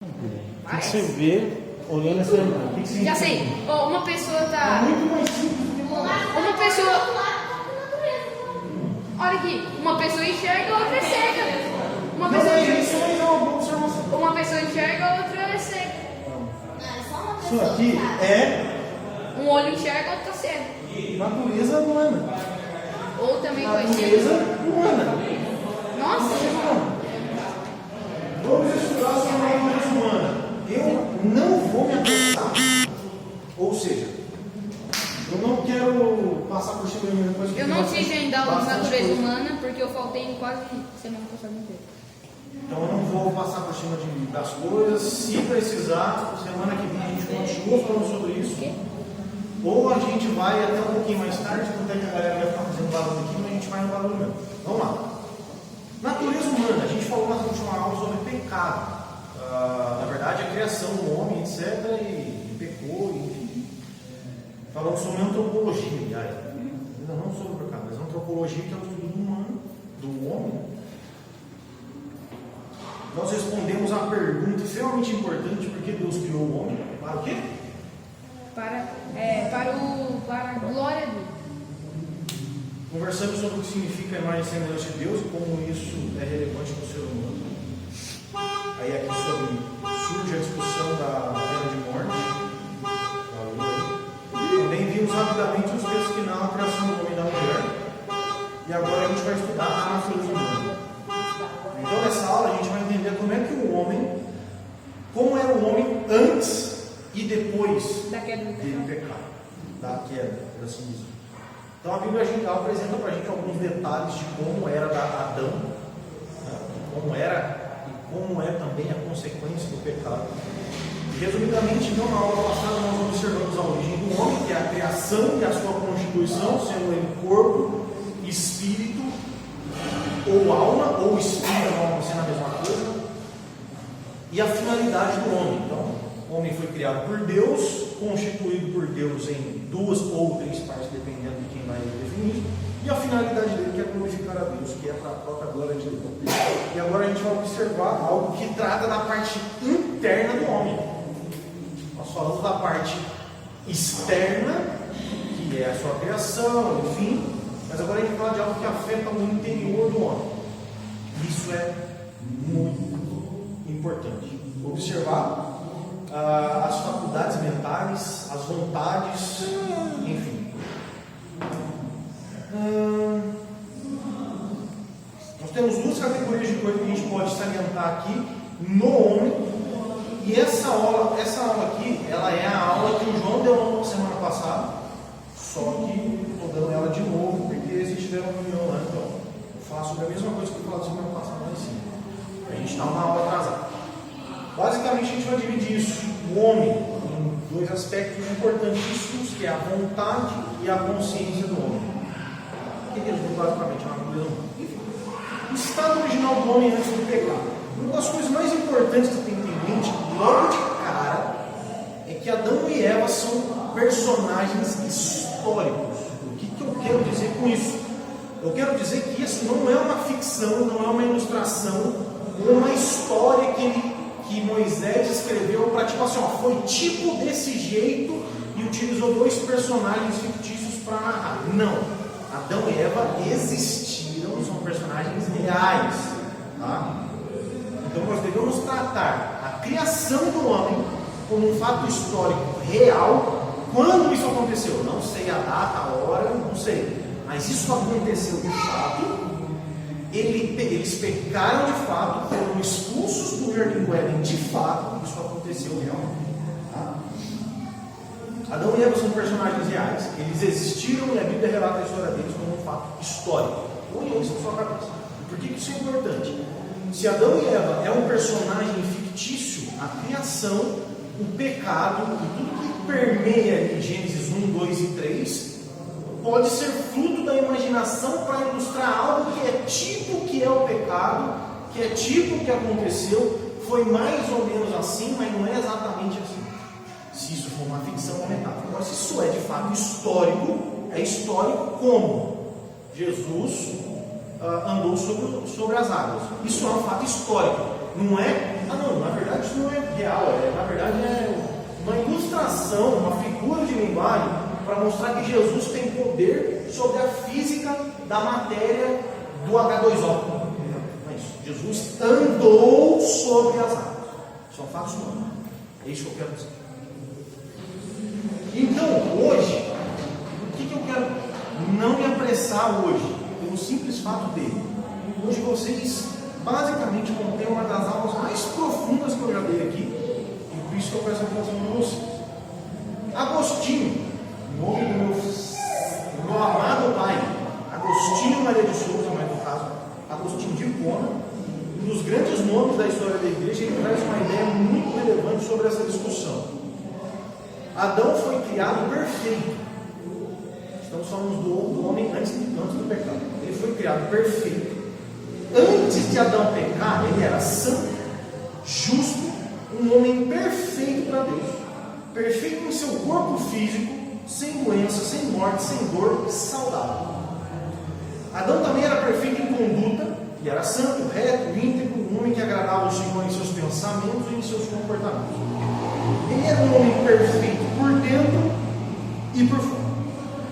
O que você vê olhando essa imagem? O que você Já sei. Uma pessoa tá. É muito mais simples do que Uma pessoa. Olha aqui. Uma pessoa enxerga, a outra é cega. Uma Não, pessoa mas enxerga. isso aí é uma boa observação. Uma pessoa enxerga, a outra é cega. Isso aqui é Um olho enxerga, a outra tá cego. natureza humana. Ou também conhecido. Natureza humana. Nossa! Vamos estudar sobre a natureza humana. Eu não vou me apressar. Ou seja, eu não quero passar por cima de mim depois que Eu não tive ainda aula de bastante natureza coisa. humana porque eu faltei em quase semana passada inteira. Então eu não vou passar por cima das coisas. Se precisar, semana que vem a gente continua falando sobre isso. Ou a gente vai até um pouquinho mais tarde, quando é que a galera vai ficar fazendo barulho aqui, mas a gente vai no barulho mesmo. Vamos lá. Natureza humana, a gente falou na última aula sobre pecado. Na verdade, a criação do homem, etc. E pecou, enfim. Falamos sobre antropologia, aliás. Ainda não sobre o pecado, mas antropologia, que é o estudo do humano, do homem. Nós respondemos a pergunta extremamente importante: por que Deus criou o homem? Para o quê? Para a glória dele. Conversamos sobre o que significa a imagem e semelhança de Deus e como isso é relevante para o ser humano. Aí aqui surge a discussão da pena de morte. Também vimos rapidamente os textos que narram a criação do homem e da mulher. E agora a gente vai estudar a natureza humana. Então nessa aula a gente vai entender como era o homem antes e depois Da queda do dele pecar. Da queda, por assim dizer. Então a Bíblia apresenta para a gente alguns detalhes de como era Adão, né? Como era e como é também a consequência do pecado. E, resumidamente, então, na aula passada nós observamos a origem do homem, que é a criação e a sua constituição, sendo ele corpo, espírito, ou alma, ou espírito, não sendo a mesma coisa, e a finalidade do homem. Então, o homem foi criado por Deus, constituído por Deus em 2 ou 3 partes, dependendo de quem vai definir, e a finalidade dele que é glorificar a Deus, que é para a própria glória de Deus. E agora a gente vai observar algo que trata da parte interna do homem. Nós falamos da parte externa, que é a sua criação, enfim, mas agora a gente vai falar de algo que afeta o interior do homem. Isso é muito importante. Observar as faculdades mentais, as vontades, enfim. Nós temos 2 categorias de coisas que a gente pode salientar aqui no homem. E essa aula aqui, ela é a aula que o João deu na semana passada, só que estou dando ela de novo porque eles tiveram uma reunião lá, então eu faço sobre a mesma coisa que eu falei semana passada lá em cima. A gente está uma aula atrasada. Basicamente a gente vai dividir isso, o homem, em 2 aspectos importantíssimos, que é a vontade e a consciência do homem. O que Jesus basicamente é uma coisa humana? Enfim, o estado original do homem antes do pecado. Uma das coisas mais importantes que você tem que ter em mente, logo de cara, é que Adão e Eva são personagens históricos. O que eu quero dizer com isso? Eu quero dizer que isso não é uma ficção, não é uma ilustração, ou uma história que Moisés escreveu para tipo assim, foi tipo desse jeito e utilizou 2 personagens fictícios para narrar. Não. Adão e Eva existiram, são personagens reais. Tá? Então nós devemos tratar a criação do homem como um fato histórico real. Quando isso aconteceu? Não sei a data, a hora, não sei. Mas isso aconteceu de fato. Eles pecaram de fato, foram expulsos do jardim do Éden de fato. Isso aconteceu realmente. Tá? Adão e Eva são personagens reais. Eles existiram e a Bíblia relata a história deles como um fato histórico. Põe isso na sua cabeça. Por que isso é importante? Se Adão e Eva é um personagem fictício, a criação, o pecado e tudo que permeia em Gênesis 1, 2 e 3 pode ser fruto da imaginação para ilustrar algo que é tipo que é o pecado, que é tipo o que aconteceu, foi mais ou menos assim, mas não é exatamente assim. Se isso for uma ficção, uma metáfora. Agora, se isso é de fato histórico, é histórico como Jesus andou sobre as águas. Isso é um fato histórico. Não é não, na verdade isso não é real, na verdade é uma ilustração, uma figura de linguagem para mostrar que Jesus tem poder sobre a física da matéria do H2O. Não é isso. Jesus andou sobre as águas. Isso é um fato humano. É isso que eu quero dizer. Então, hoje, o que eu quero não me apressar hoje, pelo simples fato de hoje vocês basicamente vão ter uma das aulas mais profundas que eu já dei aqui, e por isso que eu peço a atenção de vocês. Agostinho, nome do meu amado pai, Agostinho Maria de Souza, mas no caso, Agostinho de Hipona, um dos grandes nomes da história da igreja, ele traz uma ideia muito relevante sobre essa discussão. Adão foi criado perfeito. Estamos falando do homem antes do pecado. Ele foi criado perfeito. Antes de Adão pecar, ele era santo, justo, um homem perfeito para Deus. Perfeito em seu corpo físico, sem doença, sem morte, sem dor, saudável. Adão também era perfeito em conduta, e era santo, reto, íntegro, um homem que agradava o Senhor em seus pensamentos e em seus comportamentos. Ele era um homem perfeito por dentro e por fora.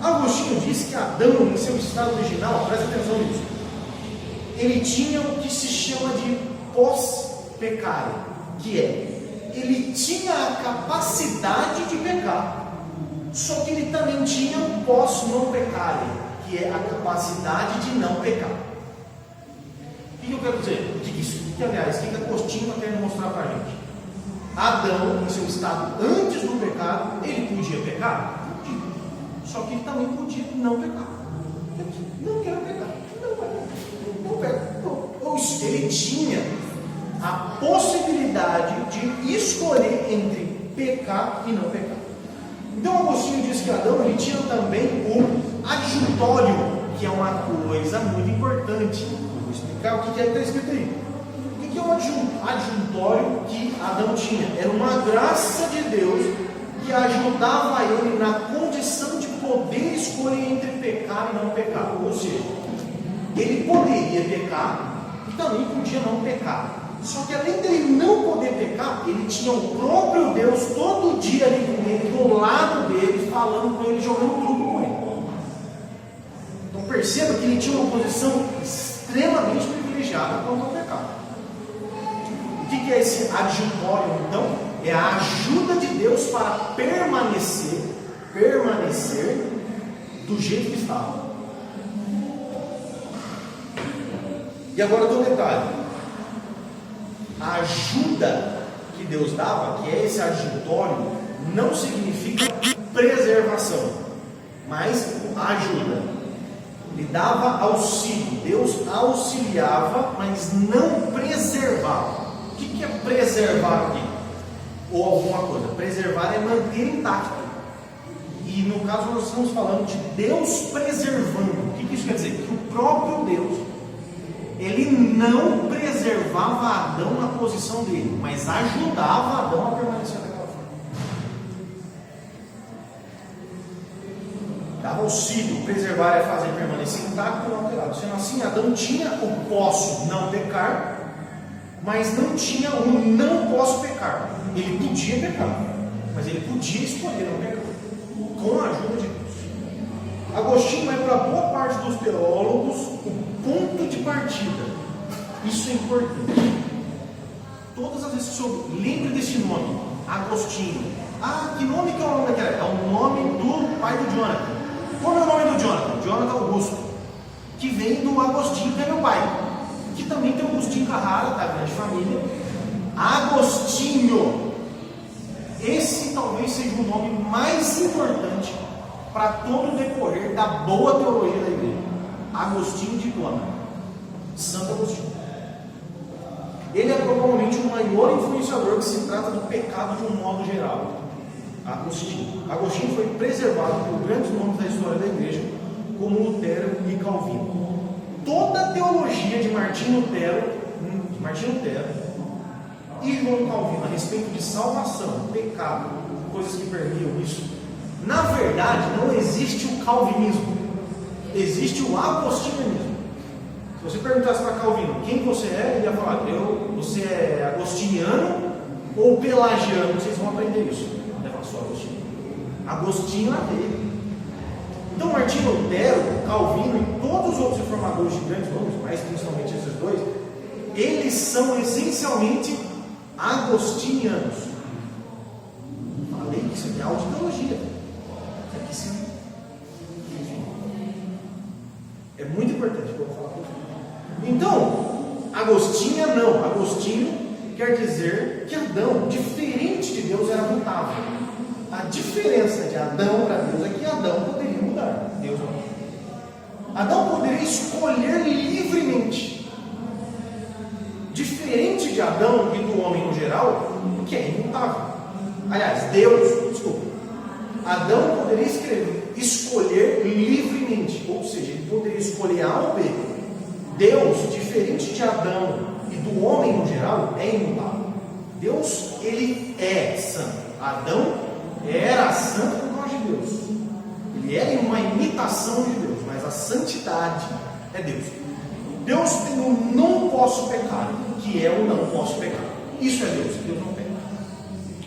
Agostinho disse que Adão, em seu estado original, presta atenção nisso, ele tinha o que se chama de pós-pecado, que é, ele tinha a capacidade de pecar, só que ele também tinha o pós-não-pecado, que é a capacidade de não pecar. O que eu quero dizer? Aliás, o que Agostinho está querendo mostrar para a gente? Adão, em seu estado antes do pecado, ele podia pecar? Podia. Só que ele também podia não pecar. Não quero pecar. Não peca. Ele tinha a possibilidade de escolher entre pecar e não pecar. Então Agostinho diz que Adão ele tinha também o adjuntório, que é uma coisa muito importante. Vou explicar o que está escrito aí. O que é o adjuntório que Adão tinha? Era uma graça de Deus que ajudava ele na condição de poder escolher entre pecar e não pecar. Ou seja, ele poderia pecar e também podia não pecar. Só que além dele não poder pecar, ele tinha o próprio Deus todo dia ali com ele, do lado dele, falando com ele, jogando truco com ele. Então perceba que ele tinha uma posição extremamente privilegiada quanto ao pecado. O que é esse adjuntório, então? É a ajuda de Deus para permanecer do jeito que estava. E agora tem um detalhe. A ajuda que Deus dava, que é esse adjuntório, não significa preservação, mas ajuda. Ele dava auxílio. Deus auxiliava, mas não preservava. O que é preservar aqui? Ou alguma coisa. Preservar é manter intacto. E no caso nós estamos falando de Deus preservando. O que isso quer dizer? Que o próprio Deus, ele não preservava Adão na posição dele, mas ajudava Adão a permanecer daquela forma. Dava auxílio. Preservar é fazer permanecer intacto e não alterado. Sendo assim, Adão tinha o posso não pecar, mas não tinha o não posso pecar. Ele podia pecar, mas ele podia escolher não pecar, com a ajuda de Deus. Agostinho é para boa parte dos teólogos o ponto de partida. Isso é importante. Todas as vezes que eu lembro desse nome, Agostinho. Que nome que é o nome daquela? É o nome do pai do Jonathan. Qual é o nome do Jonathan? Jonathan Augusto, que vem do Agostinho, que é meu pai. Que também tem o Agostinho Carrara, da grande família. Agostinho. Esse talvez seja o nome mais importante para todo o decorrer da boa teologia da igreja. Agostinho de Hipona, Santo Agostinho. Ele é provavelmente o maior influenciador que se trata do pecado de um modo geral. Agostinho foi preservado por grandes nomes da história da igreja, como Lutero e Calvino. Toda a teologia de Martinho Lutero e João Calvino a respeito de salvação, pecado, coisas que permeiam isso, na verdade não existe o calvinismo, existe o agostinismo. Se você perguntasse para Calvino quem você é, ele ia falar: você é agostiniano ou pelagiano? Vocês vão aprender isso. Ele ia falar: sou agostiniano. Agostinho é dele. Então, Martinho Lutero, Calvino e todos os outros reformadores de grandes nomes, mas principalmente esses dois, eles são essencialmente agostinianos. Falei que isso é aula de teologia. Isso aqui sim. É muito importante que eu vou falar para vocês. Então, Agostinho não. Agostinho quer dizer que Adão, diferente de Deus, era mutável. A diferença de Adão para Deus é que Adão poderia mudar, Deus não. Adão poderia escolher livremente. Diferente de Adão e do homem no geral, que é imutável. Aliás, Adão poderia escolher livremente, ou seja, ele poderia escolher A ou B. Deus, diferente de Adão e do homem no geral, é imutável. Deus, ele é santo. Adão era santo por causa de Deus. Ele era uma imitação de Deus, mas a santidade é Deus. Deus tem o não posso pecar, que é o não posso pecar. Isso é Deus. Deus não peca.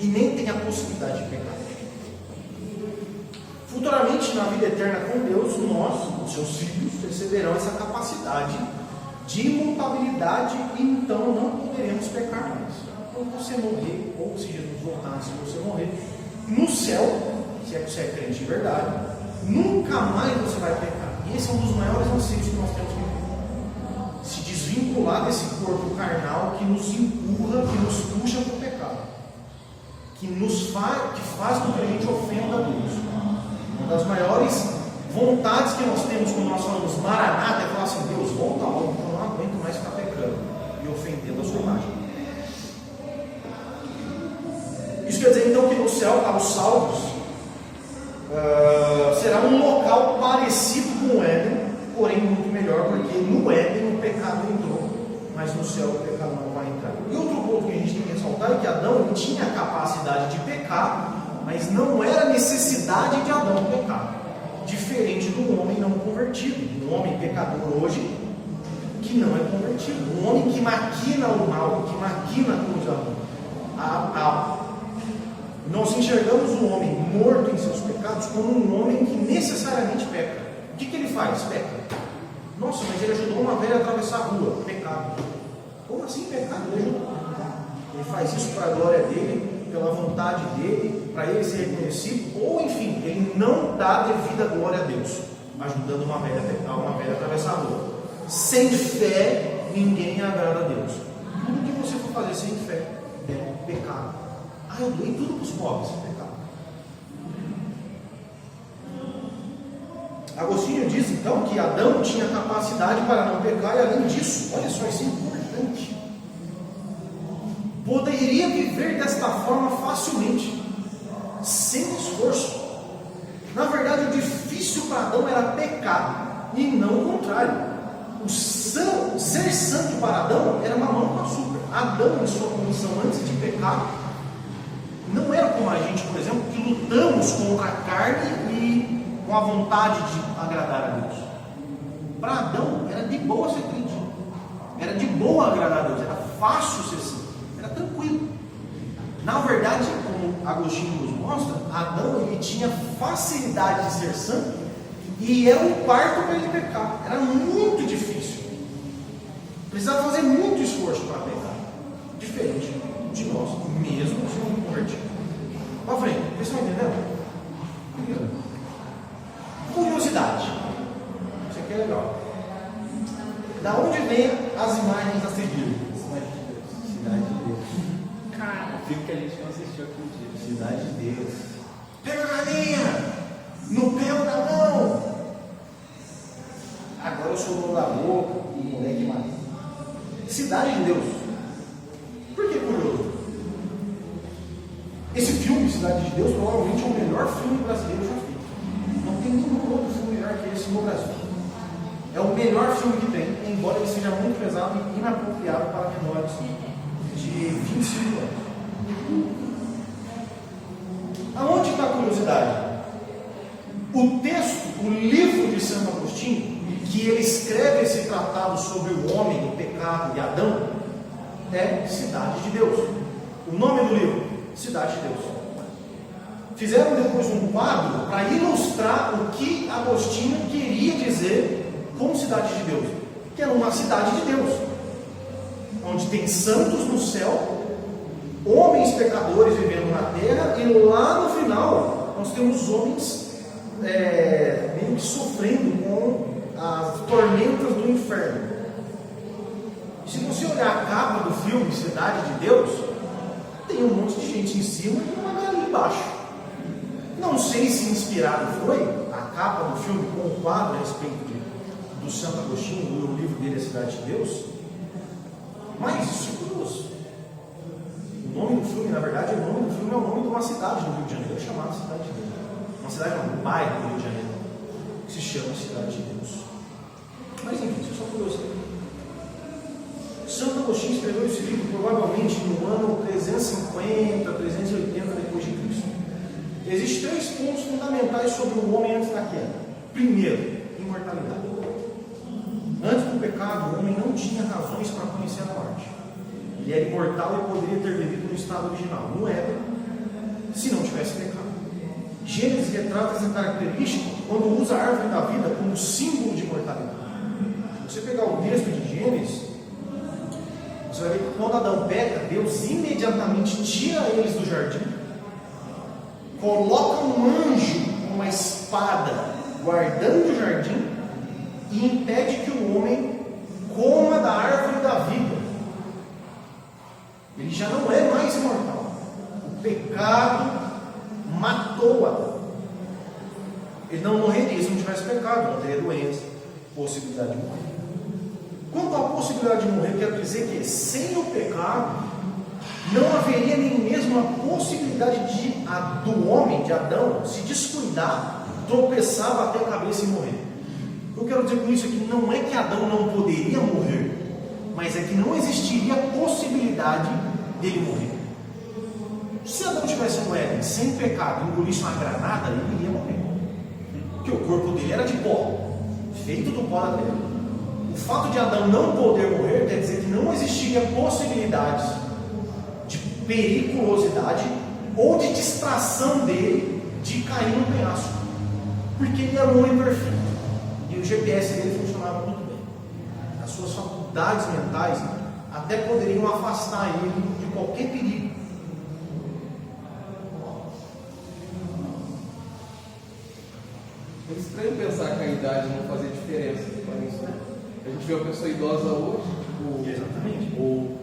E nem tem a possibilidade de pecar. Futuramente, na vida eterna com Deus, nós, os seus filhos, receberão essa capacidade de imutabilidade e então não poderemos pecar mais. Quando você morrer, ou se Jesus voltar, se você morrer, no céu, se é que você é crente de verdade, nunca mais você vai pecar. E esse é um dos maiores anseios que nós temos que ter. Se desvincular desse corpo carnal que nos empurra, que nos puxa para o pecado, que faz com que a gente ofenda a Deus. Uma das maiores vontades que nós temos quando nós falamos Maranata é falar assim: Deus, volta logo, eu não aguento mais ficar pecando e ofendendo a sua imagem. Isso quer dizer então que no céu, aos salvos, será um local parecido com o Éden, porém muito melhor, porque no Éden o pecado entrou, mas no céu o pecado não vai entrar. E outro ponto que a gente tem que ressaltar é que Adão tinha a capacidade de pecar, mas não era necessidade de Adão pecar, diferente do homem não convertido, do homem pecador hoje, que não é convertido, um homem que maquina o mal, que maquina a coisa. Nós enxergamos o homem morto em seus pecados como um homem que necessariamente peca. O que ele faz? Peca. Nossa, mas ele ajudou uma velha a atravessar a rua. Pecado. Como assim pecado? Ele ajudou. Ele faz isso para a glória dele, pela vontade dele, para ele ser reconhecido, ou enfim, ele não dá devida glória a Deus, ajudando uma velha a atravessar a rua. Sem fé, ninguém agrada a Deus. Tudo que você for fazer sem fé é pecado. Eu doei tudo para os pobres, pecado. Agostinho diz então que Adão tinha capacidade para não pecar, e além disso, olha só, isso é importante, poderia viver desta forma facilmente, sem esforço. Na verdade, o difícil para Adão era pecar, e não o contrário. Ser santo para Adão era mamão com açúcar. Adão, em sua condição antes de pecar, não era como a gente, por exemplo, que lutamos contra a carne e com a vontade de agradar a Deus. Para Adão, era de boa ser crente, era de boa agradar a Deus, era fácil ser santo, era tranquilo. Na verdade, como Agostinho nos mostra, Adão ele tinha facilidade de ser santo e era um parto para ele pecar, era muito difícil, precisava fazer muito esforço para pecar, diferente de nós, mesmo sendo convertido. Para frente, vocês estão entendendo? Curiosidade. Isso aqui é legal. Da onde vem as imagens a seguir? Cidade de Deus. Cara, O filme que a gente não assistiu aqui um dia. Cidade de Deus. Pega a galinha! No pé ou na mão! Agora eu sou o dono da boca, o moleque mais. Cidade de Deus. Por que curioso? Esse filme, Cidade de Deus, provavelmente é o melhor filme brasileiro já feito. Não tem nenhum outro filme melhor que esse no Brasil. É o melhor filme que tem, embora ele seja muito pesado e inapropriado para menores de 25 anos. Aonde está a curiosidade? O texto, o livro de Santo Agostinho, que ele escreve esse tratado sobre o homem, o pecado e Adão, é Cidade de Deus. O nome do livro, Cidade de Deus. Fizeram depois um quadro para ilustrar o que Agostinho queria dizer com Cidade de Deus, que era uma cidade de Deus, onde tem santos no céu, homens pecadores vivendo na terra, e lá no final nós temos homens meio que sofrendo com as tormentas do inferno. Se você olhar a capa do filme Cidade de Deus, tem um monte de gente em cima e uma galera embaixo. Não sei se inspirado foi a capa do filme com o quadro a respeito do Santo Agostinho, o livro dele, A Cidade de Deus, mas isso é curioso. O nome do filme, na verdade, o nome do filme é o nome de uma cidade no Rio de Janeiro, chamada Cidade de Deus. Uma cidade, não, um bairro do Rio de Janeiro, que se chama Cidade de Deus. Mas enfim, isso é só curiosidade. Santo Agostinho escreveu esse livro provavelmente no ano 350, 380 depois de Cristo. Existem 3 pontos fundamentais sobre o homem antes da queda. Primeiro, imortalidade. Antes do pecado, o homem não tinha razões para conhecer a morte. Ele era imortal e poderia ter vivido no estado original, no Éden, se não tivesse pecado. Gênesis retrata essa característica quando usa a árvore da vida como símbolo de imortalidade. Se você pegar o texto de Gênesis, você vai ver que quando Adão peca, Deus imediatamente tira eles do jardim, coloca um anjo com uma espada guardando o jardim e impede que o homem coma da árvore da vida. Ele já não é mais imortal. O pecado matou Adão. Ele não morreria se não tivesse pecado, não teria doença, possibilidade de morrer. Quanto à possibilidade de morrer, quero dizer que sem o pecado não haveria nem mesmo a possibilidade do homem, de Adão, se descuidar, tropeçar, bater a cabeça e morrer. Eu quero dizer com isso que não é que Adão não poderia morrer, mas é que não existiria a possibilidade dele morrer. Se Adão tivesse no Éden sem pecado e engolisse uma granada, ele iria morrer, porque o corpo dele era de pó, feito do pó da terra. O fato de Adão não poder morrer quer dizer que não existiria possibilidades de periculosidade ou de distração dele de cair no penhasco, porque ele era um homem perfeito e o GPS dele funcionava muito bem. As suas faculdades mentais até poderiam afastar ele de qualquer perigo. É estranho pensar que a idade não fazia diferença para isso, né? A gente vê uma pessoa idosa hoje, Exatamente. ou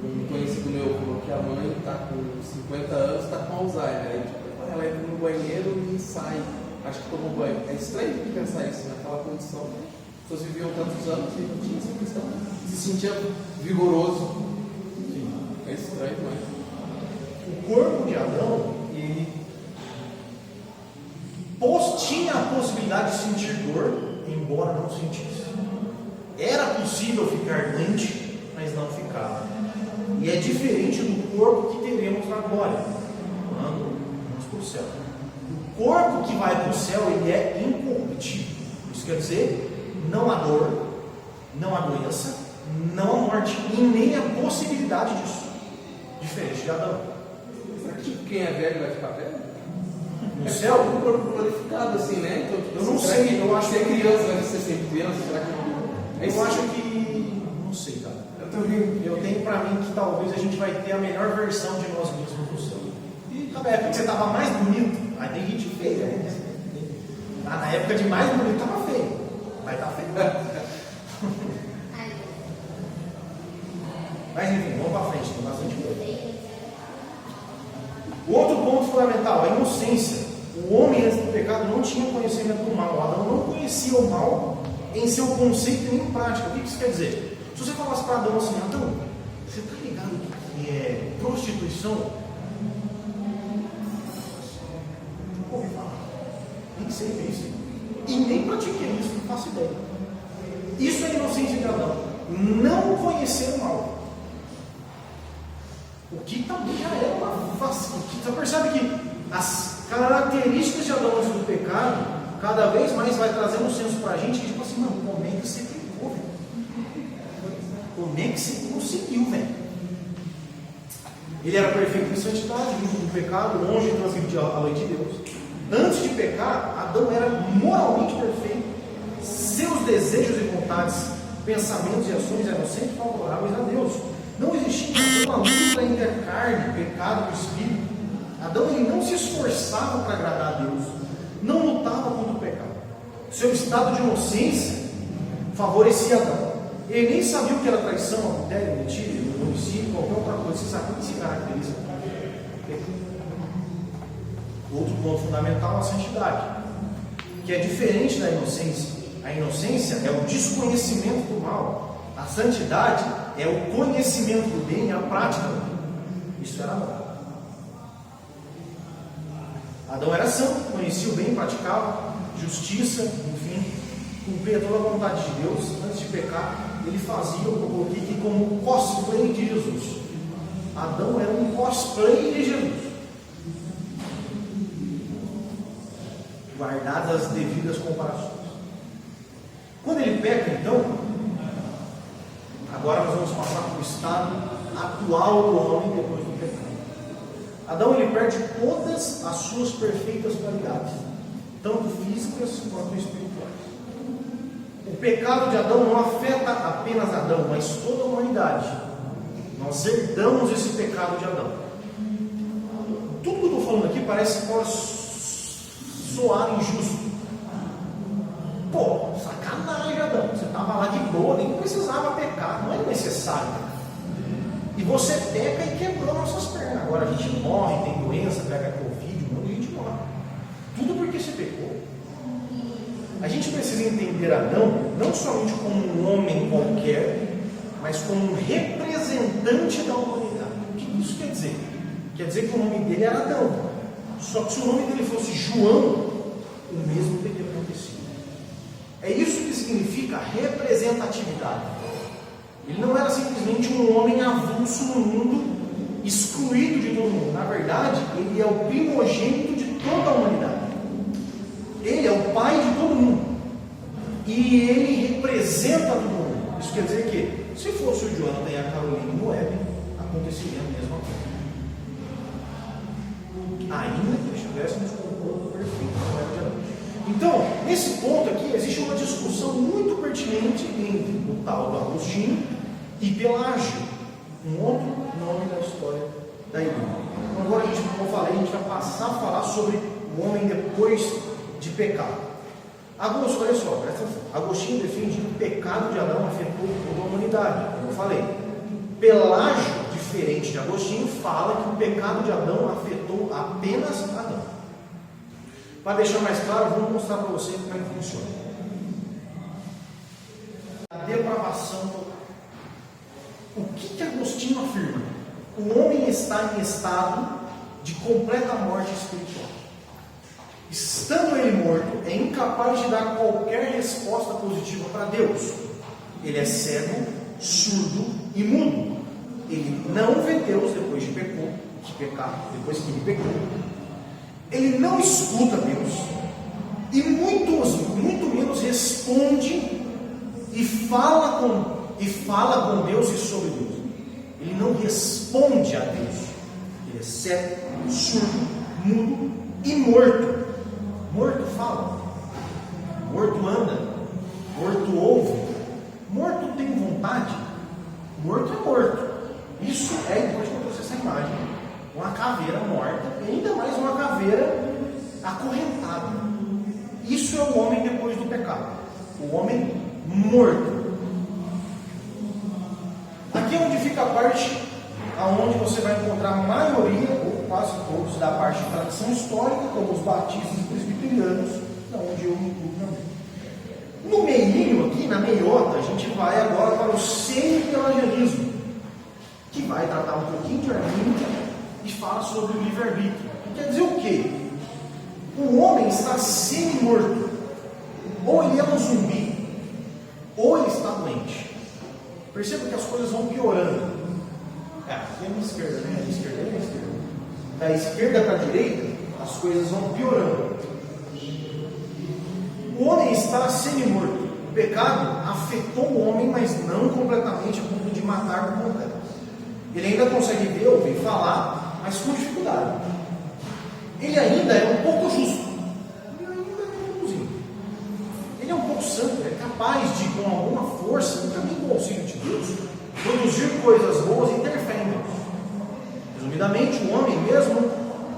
um conhecido meu falou que a mãe está com 50 anos, está com Alzheimer. Aí, tipo, ela entra no banheiro e sai, acho que tomou banho. É estranho de pensar isso naquela condição. As pessoas viviam tantos anos e não tinha essa questão, se sentia vigoroso. Sim. É estranho, mas O corpo de Adão, ele tinha a possibilidade de sentir dor, embora não sentisse. Era possível ficar doente, mas não ficava. E é diferente do corpo que teremos na glória, quando vamos para o céu. O corpo que vai para o céu, ele é incorruptível. Isso quer dizer, não há dor, não há doença, não há morte e nem a possibilidade disso. Diferente de Adão. será que tipo, quem é velho vai ficar velho? No É céu, um corpo glorificado assim, né? Então, tipo, eu não será sei, que eu acho ser que criança vai ser sempre criança, será que não? eu acho que, não sei, cara. Eu tenho pra mim que talvez a gente vai ter a melhor versão de nós mesmos no céu. E na época que você estava mais bonito, aí tem gente feia, né? Na época de mais bonito estava feio. Vai estar feio. Mas enfim, vamos para frente, tem bastante coisa. O outro ponto fundamental, a inocência. O homem antes do pecado não tinha conhecimento do mal. Adão não conhecia o mal em seu conceito e nem em prática. O que isso quer dizer? Se você falasse para Adão assim, Adão, você está ligado que é prostituição? Nunca ouvi falar. Nem sei disso. E nem pratiquei isso, não faço ideia. Isso é a inocência de Adão. Não conhecer o mal. O que também já é uma facilidade. Você percebe que as características de Adão antes do pecado, cada vez mais vai trazendo um senso para a gente que, tipo assim, mano, como é que você pecou, velho? Como é que você conseguiu, velho? Ele era perfeito em santidade, livre do pecado, longe de transgredir a lei de Deus. Antes de pecar, Adão era moralmente perfeito. Seus desejos e vontades, pensamentos e ações eram sempre favoráveis a Deus. Não existia uma luta entre a carne, o pecado e o espírito. Adão ele não se esforçava para agradar a Deus, não lutava contra o pecado. Seu estado de inocência favorecia Adão. Ele nem sabia o que era traição, adultério, mentira, homicídio, qualquer outra coisa. Você sabe o que se caracteriza? Outro ponto fundamental é a santidade, que é diferente da inocência. A inocência é o desconhecimento do mal. A santidade é o conhecimento do bem e a prática do bem. Isso era Adão. Adão era santo, conhecia o bem, praticava justiça, enfim, cumpria toda a vontade de Deus. Antes de pecar, ele fazia, eu coloquei aqui como cosplay de Jesus. Adão era um cosplay de Jesus, guardadas as devidas comparações. Quando ele peca, então, agora nós vamos passar para o estado atual do homem depois do pecado. Adão ele perde todas as suas perfeitas qualidades, tanto físicas quanto espirituais. O pecado de Adão não afeta apenas Adão, mas toda a humanidade. Nós herdamos esse pecado de Adão. Tudo que eu estou falando aqui pode soar injusto. Pô, sacanagem, Adão. Você estava lá de boa, nem precisava pecar, não é necessário. E você peca e quebrou nossas pernas. Agora a gente morre, tem doença, pega Covid, um monte de gente morre. Tudo porque você pecou. A gente precisa entender Adão não somente como um homem qualquer, mas como um representante da humanidade. O que isso quer dizer? Quer dizer que o nome dele era Adão. Só que se o nome dele fosse João, o mesmo teria acontecido. É isso que significa representatividade. Ele não era simplesmente um homem avulso no mundo, excluído de todo mundo. Na verdade, ele é o primogênito de toda a humanidade. Ele é o pai de todo mundo. E ele representa todo mundo. Isso quer dizer que, se fosse o Jonathan e a Carolina Moeb, aconteceria a mesma coisa. Ainda que estivéssemos com o corpo perfeito como era de Adão. Então, nesse ponto aqui, existe uma discussão muito pertinente entre o tal do Agostinho e Pelágio, um outro nome da história da Igreja. Então, agora, como eu falei, a gente vai passar a falar sobre o homem depois de pecado. Agostinho, olha só, presta atenção. Agostinho defende que o pecado de Adão afetou toda a humanidade, como eu falei. Pelágio, diferente de Agostinho, fala que o pecado de Adão afetou apenas Adão. Para deixar mais claro, vou mostrar para você como é que funciona. A depravação total. O que Agostinho afirma? O homem está em estado de completa morte espiritual. Estando ele morto, é incapaz de dar qualquer resposta positiva para Deus. Ele é cego, surdo e mudo. Ele não vê Deus depois de pecar, depois que ele pecou. Ele não escuta Deus e muito menos responde e fala com Deus e sobre Deus. Ele não responde a Deus. Ele é cego, surdo, mudo e morto. Morto fala, morto anda, morto ouve, morto tem vontade, morto é morto. Isso é, depois que eu trouxe essa imagem, uma caveira morta, e ainda mais uma caveira acorrentada. Isso é o homem depois do pecado, o homem morto. Aqui é onde fica a parte aonde você vai encontrar a maioria, ou quase todos, da parte de tradição histórica, como os batistas e presbiterianos, da onde eu me incluo também. No meinho aqui, na meiota, a gente vai agora para o semi-pelagianismo, que vai tratar um pouquinho de Arminio e fala sobre o livre-arbítrio. Quer dizer o quê? O homem está semi-morto. Ou ele é um zumbi, ou ele está doente. Perceba que as coisas vão piorando. Aqui é a minha esquerda, né? A esquerda é a minha esquerda. Da esquerda para a direita, as coisas vão piorando. O homem está semi-morto. pecado afetou o homem, mas não completamente a ponto de matar por completo. Ele ainda consegue ver, ouvir, falar, mas com dificuldade. Ele ainda é um pouco justo. Ele ainda é um poucozinho. Ele é um pouco santo, é capaz de, com alguma força, e também com o auxílio de Deus, produzir coisas boas e ter fé em Deus. Resumidamente, o homem, mesmo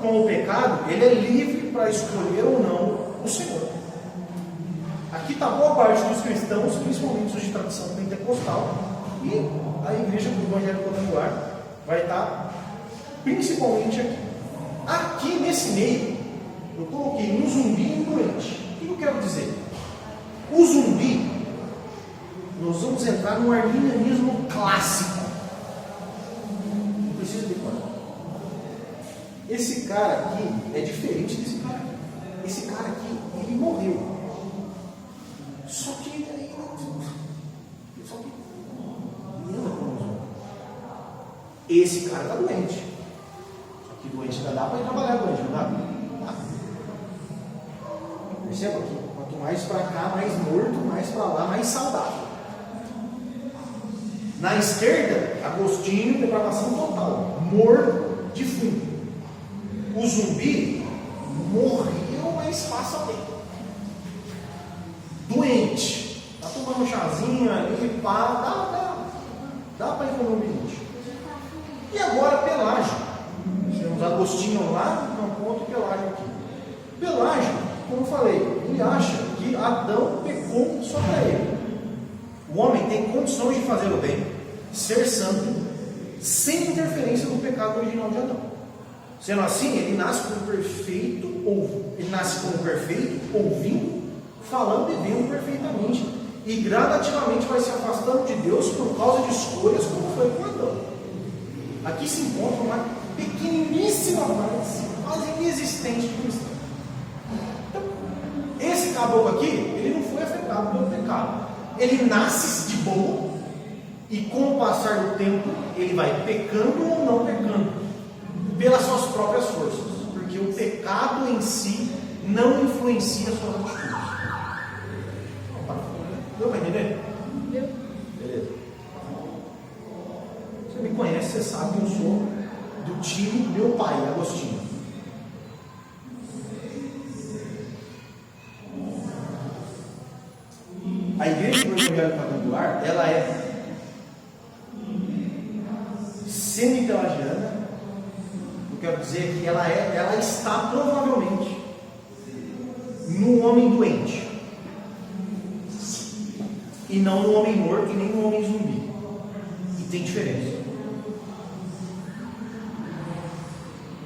com o pecado, ele é livre para escolher ou não o Senhor. Aqui está boa parte dos cristãos, principalmente os de tradição pentecostal, e a igreja do Evangelho Quadrangular vai estar principalmente aqui. Aqui nesse meio, eu coloquei um zumbi e um doente. O que eu quero dizer? O zumbi, nós vamos entrar no arminianismo clássico. Não precisa decorar. Esse cara aqui é diferente desse cara aqui. Esse cara aqui, ele morreu. Só que ele anda como zumbi. Esse cara está doente. Só que doente ainda dá para ir trabalhar doente, não dá? Dá. Perceba aqui, quanto mais para cá, mais morto, mais para lá, mais saudável. Na esquerda, Agostinho, depravação total, morto, defunto. O zumbi morreu, mas passa bem. Doente, está tomando um chazinho ali, pá, dá para ir comer um bilhete. E agora Pelágio. Temos Agostinho lá, não ponto, e Pelágio aqui. Pelágio, como eu falei, ele acha que Adão pecou só para ele. O homem tem condições de fazer o bem, ser santo, sem interferência do pecado original de Adão. Sendo assim, ele nasce como perfeito, ouvindo, falando e vendo perfeitamente, e gradativamente vai se afastando de Deus por causa de escolhas, como foi com Adão. Aqui se encontra uma pequeniníssima parte, quase inexistente de cristão. Então, esse caboclo aqui, ele não foi afetado pelo pecado. Ele nasce de boa, e com o passar do tempo, ele vai pecando ou não pecando, pelas suas próprias forças, porque o pecado em si não influencia suas atitudes. Deu para entender? Deu. Beleza. Você me conhece, você sabe que eu sou do time do meu pai, Agostinho. A igreja do Evangelho Quadrangular, ela é semi-pelagiana. Eu quero dizer que ela está provavelmente no homem doente, e não no homem morto e nem no homem zumbi. E tem diferença.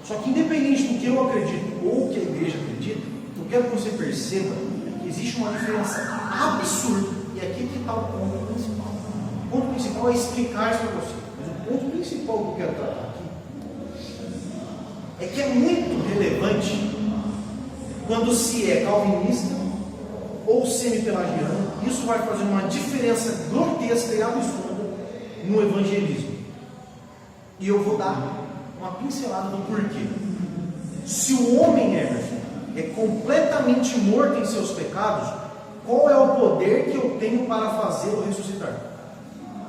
Só que independente do que eu acredito ou que a igreja acredita, eu quero que você perceba que existe uma diferença absurda. E aqui que está o ponto principal. O ponto principal é explicar isso para você. Mas o ponto principal que eu quero tratar aqui é que é muito relevante quando se é calvinista ou semi-pelagiano. Isso vai fazer uma diferença grotesca e absurda no evangelismo. E eu vou dar uma pincelada do porquê. Se o homem, Emerson, é completamente morto em seus pecados, qual é o poder que eu tenho para fazê-lo ressuscitar?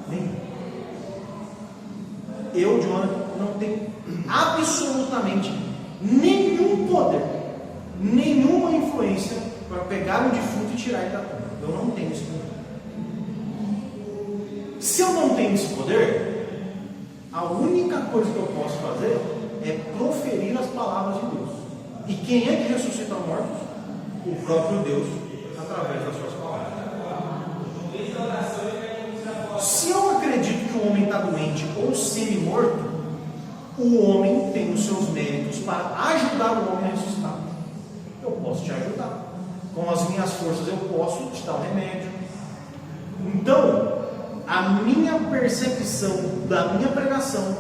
Nenhum. Eu, Jonathan, não tenho absolutamente nenhum poder, nenhuma influência para pegar um defunto e tirar ele da tumba. Eu não tenho esse poder. Se eu não tenho esse poder, a única coisa que eu posso fazer é proferir as palavras de Deus. E quem é que ressuscita mortos? O próprio Deus, através das suas palavras. Se eu acredito que o homem está doente ou semi-morto, o homem tem os seus méritos para ajudar o homem a ressuscitar. Eu posso te ajudar. Com as minhas forças eu posso te dar um remédio. Então, a minha percepção da minha pregação,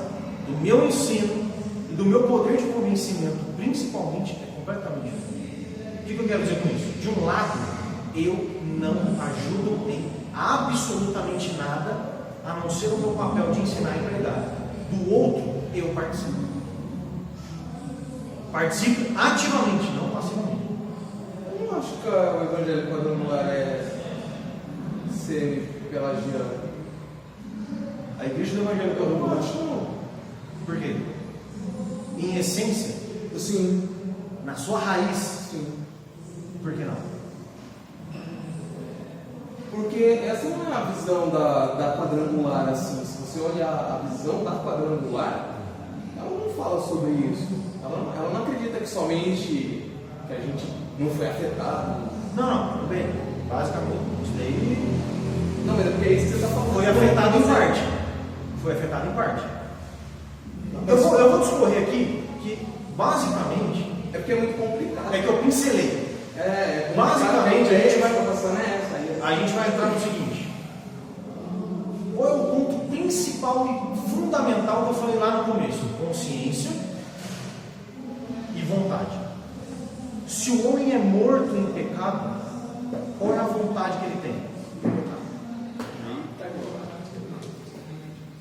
do meu ensino e do meu poder de convencimento, principalmente, é completamente diferente. O que eu quero dizer com isso? De um lado, eu não ajudo em absolutamente nada, a não ser o meu papel de ensinar e pregar. Do outro, eu participo. Participo ativamente, não passivamente. Eu não acho que o Evangelho Quadrangular semi-pelagiana? A igreja do Evangelho Eu não acho, não. Por quê? Em essência, Sim, na sua raiz, sim. por que não? Porque essa não é a visão da quadrangular, assim. Se você olhar a visão da quadrangular, ela não fala sobre isso. Ela não acredita que somente que a gente não foi afetado. Não, tudo bem. Basicamente, isso daí Não, mas é porque é isso que você está falando. foi afetado em parte. Foi afetado em parte. Eu vou discorrer aqui que, basicamente, É porque é muito complicado. é que eu pincelei. Basicamente, a gente vai- passando essa aí. A gente vai entrar no seguinte: qual é o ponto principal e fundamental que eu falei lá no começo? Consciência e vontade. Se o homem é morto em pecado, qual é a vontade que ele tem?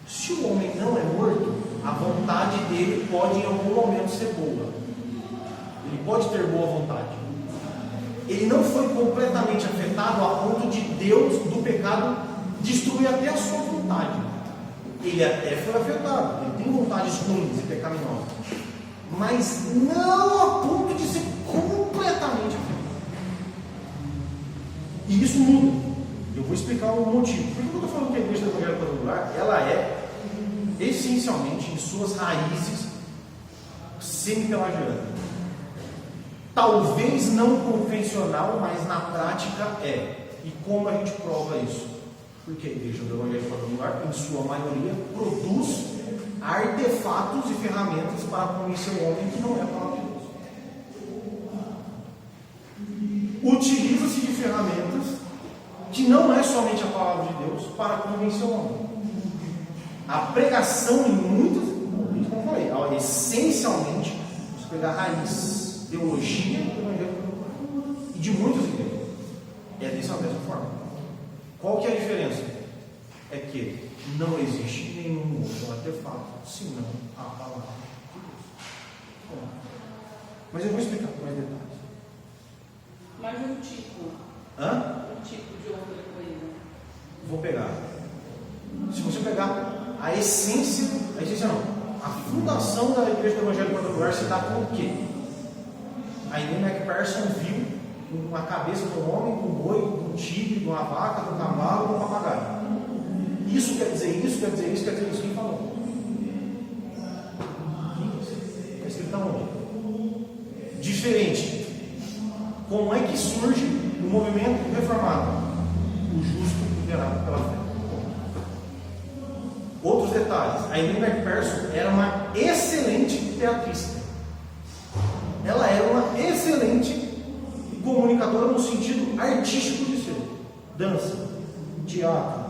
Se o homem não é morto, a vontade dele pode em algum momento ser boa. Ele pode ter boa vontade. Ele não foi completamente afetado a ponto de Deus, do pecado, destruir até a sua vontade. Ele até foi afetado, ele tem vontades ruins e pecaminosas, mas não a ponto de ser completamente afetado. E isso muda. Eu vou explicar o motivo. Por que eu estou falando que a igreja do Evangelho Quadrangular, ela é essencialmente, em suas raízes, semi-pelagiana. Talvez não convencional, mas na prática é. E como a gente prova isso? Porque a igreja do Evangelho Quadrangular, em sua maioria, produz artefatos e ferramentas para convencer o homem que não é a palavra de Deus. Utiliza-se de ferramentas que não é somente a palavra de Deus para convencer o homem. A pregação em muitas, como eu falei, essencialmente, você pegar a raiz, teologia do Evangelho e de muitas igrejas, é dessa mesma forma. Qual que é a diferença? É que não existe nenhum outro artefato senão a palavra de Deus. Bom, mas eu vou explicar com mais detalhes. Mais um tipo. Um tipo de outra coisa. Vou pegar. Se você pegar a essência não, a fundação da igreja do Evangelho Quadrangular se dá com o quê? A Elaine McPherson viu uma cabeça de um homem, de um boi, de um tigre, de uma vaca, de um cavalo, de um papagaio. Isso quer dizer isso, quer dizer isso, quer dizer isso. Quem falou? Está escrito aonde? Diferente. Como é que surge o movimento reformado? O justo viverá pela fé. Outros detalhes. A Elaine McPherson era uma excelente teatrista. Ela era uma excelente comunicadora no sentido artístico de ser. Dança, teatro,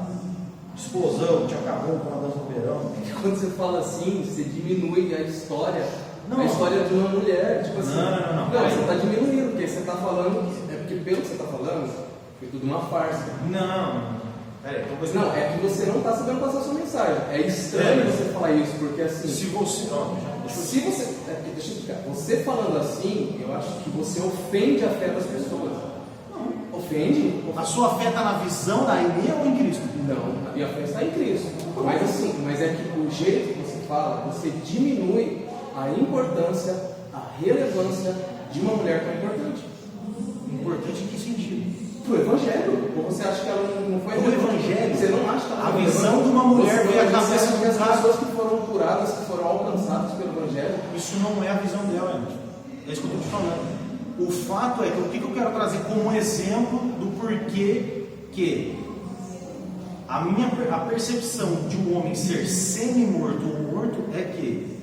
explosão, te acabou com a dança do verão. Quando você fala assim, você diminui a história. Não. A história de uma mulher, tipo assim. Não. Você está diminuindo, porque você está falando. É porque pelo que você está falando, foi tudo uma farsa. Não. Peraí, Não, é que você não está sabendo passar a sua mensagem. É estranho você falar isso, porque assim. Se você. Se você. Deixa eu explicar. Você falando assim, eu acho que você ofende a fé das pessoas. Não. Ofende? A sua fé está na visão da Aimee ou em Cristo? Não, a minha fé está em Cristo. Mas assim, mas é que o jeito que você fala, você diminui a importância, a relevância de uma mulher tão importante. Importante em que sentido? Pro Evangelho. Ou você acha que ela não foi O Evangelho? Você não acha que ela A foi visão de uma mulher veio à cabeça das de um cara. pessoas que foram curadas, que foram alcançadas pelo Evangelho. Isso não é a visão dela, Anderson. É isso que eu estou te falando. O fato é que o que eu quero trazer como exemplo do porquê que a percepção de um homem ser semi-morto ou morto é que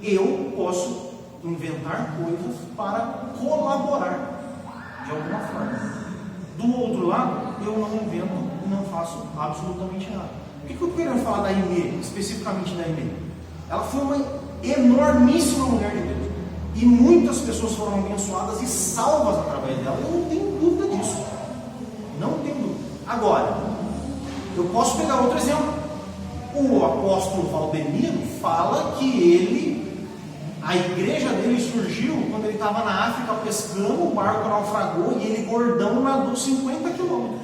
eu posso inventar coisas para colaborar de alguma forma. Do outro lado, eu não invento e não faço absolutamente nada. O que eu estou querendo falar da Aimee, especificamente da Aimee? Ela foi uma enormíssima mulher de Deus. E muitas pessoas foram abençoadas e salvas através dela. Eu não tenho dúvida disso. Não tenho dúvida. Agora, eu posso pegar outro exemplo. O apóstolo Valdemiro fala que a igreja dele surgiu quando ele estava na África pescando, o barco naufragou e ele gordão nadou 50 quilômetros.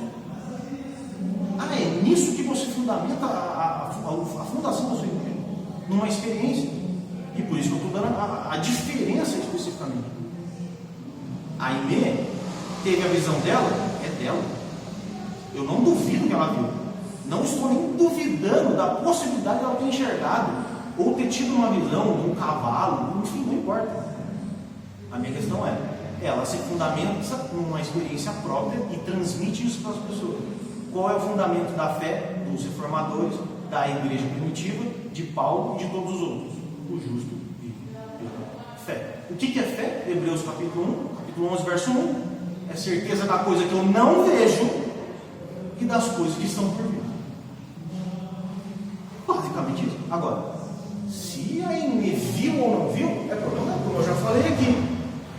é nisso que você fundamenta a fundação da sua igreja, numa experiência. E por isso que eu estou dando a diferença especificamente. A Aimee teve a visão dela, é dela. Eu não duvido que ela viu. Não estou nem duvidando da possibilidade de ela ter enxergado ou ter tido uma visão de um cavalo, enfim, não importa. A minha questão é, ela se fundamenta numa experiência própria e transmite isso para as pessoas. Qual é o fundamento da fé dos reformadores, da igreja primitiva, de Paulo e de todos os outros? O justo vive pela fé. O que é fé? Hebreus capítulo 11, verso 1. É certeza da coisa que eu não vejo e das coisas que estão por vir. Basicamente isso. Agora, se a Aimee viu ou não viu, é problema, como eu já falei aqui.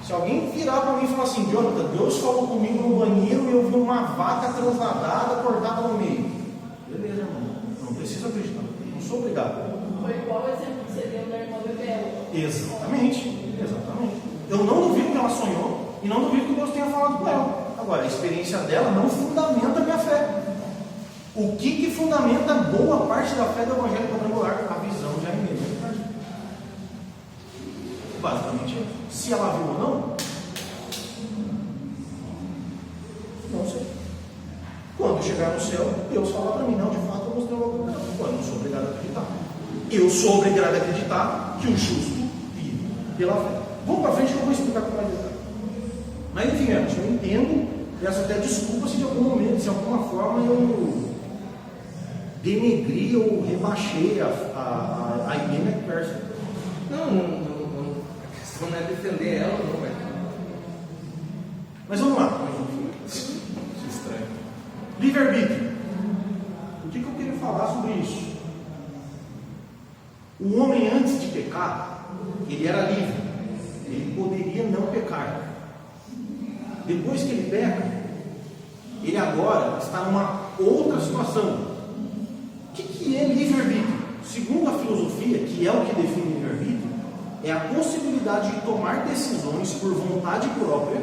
Se alguém virar para mim e falar assim, Jonathan, Deus falou comigo no banheiro e eu vi uma vaca transladada cortada no meio. Beleza, irmão. Não preciso acreditar. Não sou obrigado. Foi igual o exemplo que você deu da irmã Bebel. Exatamente. Eu não duvido que ela sonhou e não duvido que Deus tenha falado com ela. Agora, a experiência dela não fundamenta a minha fé. O que fundamenta boa parte da fé do Evangelho Quadrangular? A visão de Aimee. Basicamente, se ela viu ou não sei. Quando chegar no céu, Deus fala para mim, não, de fato eu mostrei logo para ela. Eu não sou obrigado a acreditar. Eu sou obrigado a acreditar que o justo vive pela fé. Vamos para frente que eu vou explicar com mais detalhe. Mas enfim, eu entendo, peço até desculpa se de algum momento, se de alguma forma eu denegri ou rebaixei a Aimee McPherson. Não. A questão não é defender ela, não é. Mas vamos lá. Estranho. Livre-arbítrio. O que eu queria falar sobre isso? O homem antes de pecar, ele era livre. Ele poderia não pecar. Depois que ele peca, ele agora está numa outra situação. O que é livre-arbítrio? Segundo a filosofia, que é o que define livre-arbítrio, é a possibilidade de tomar decisões por vontade própria,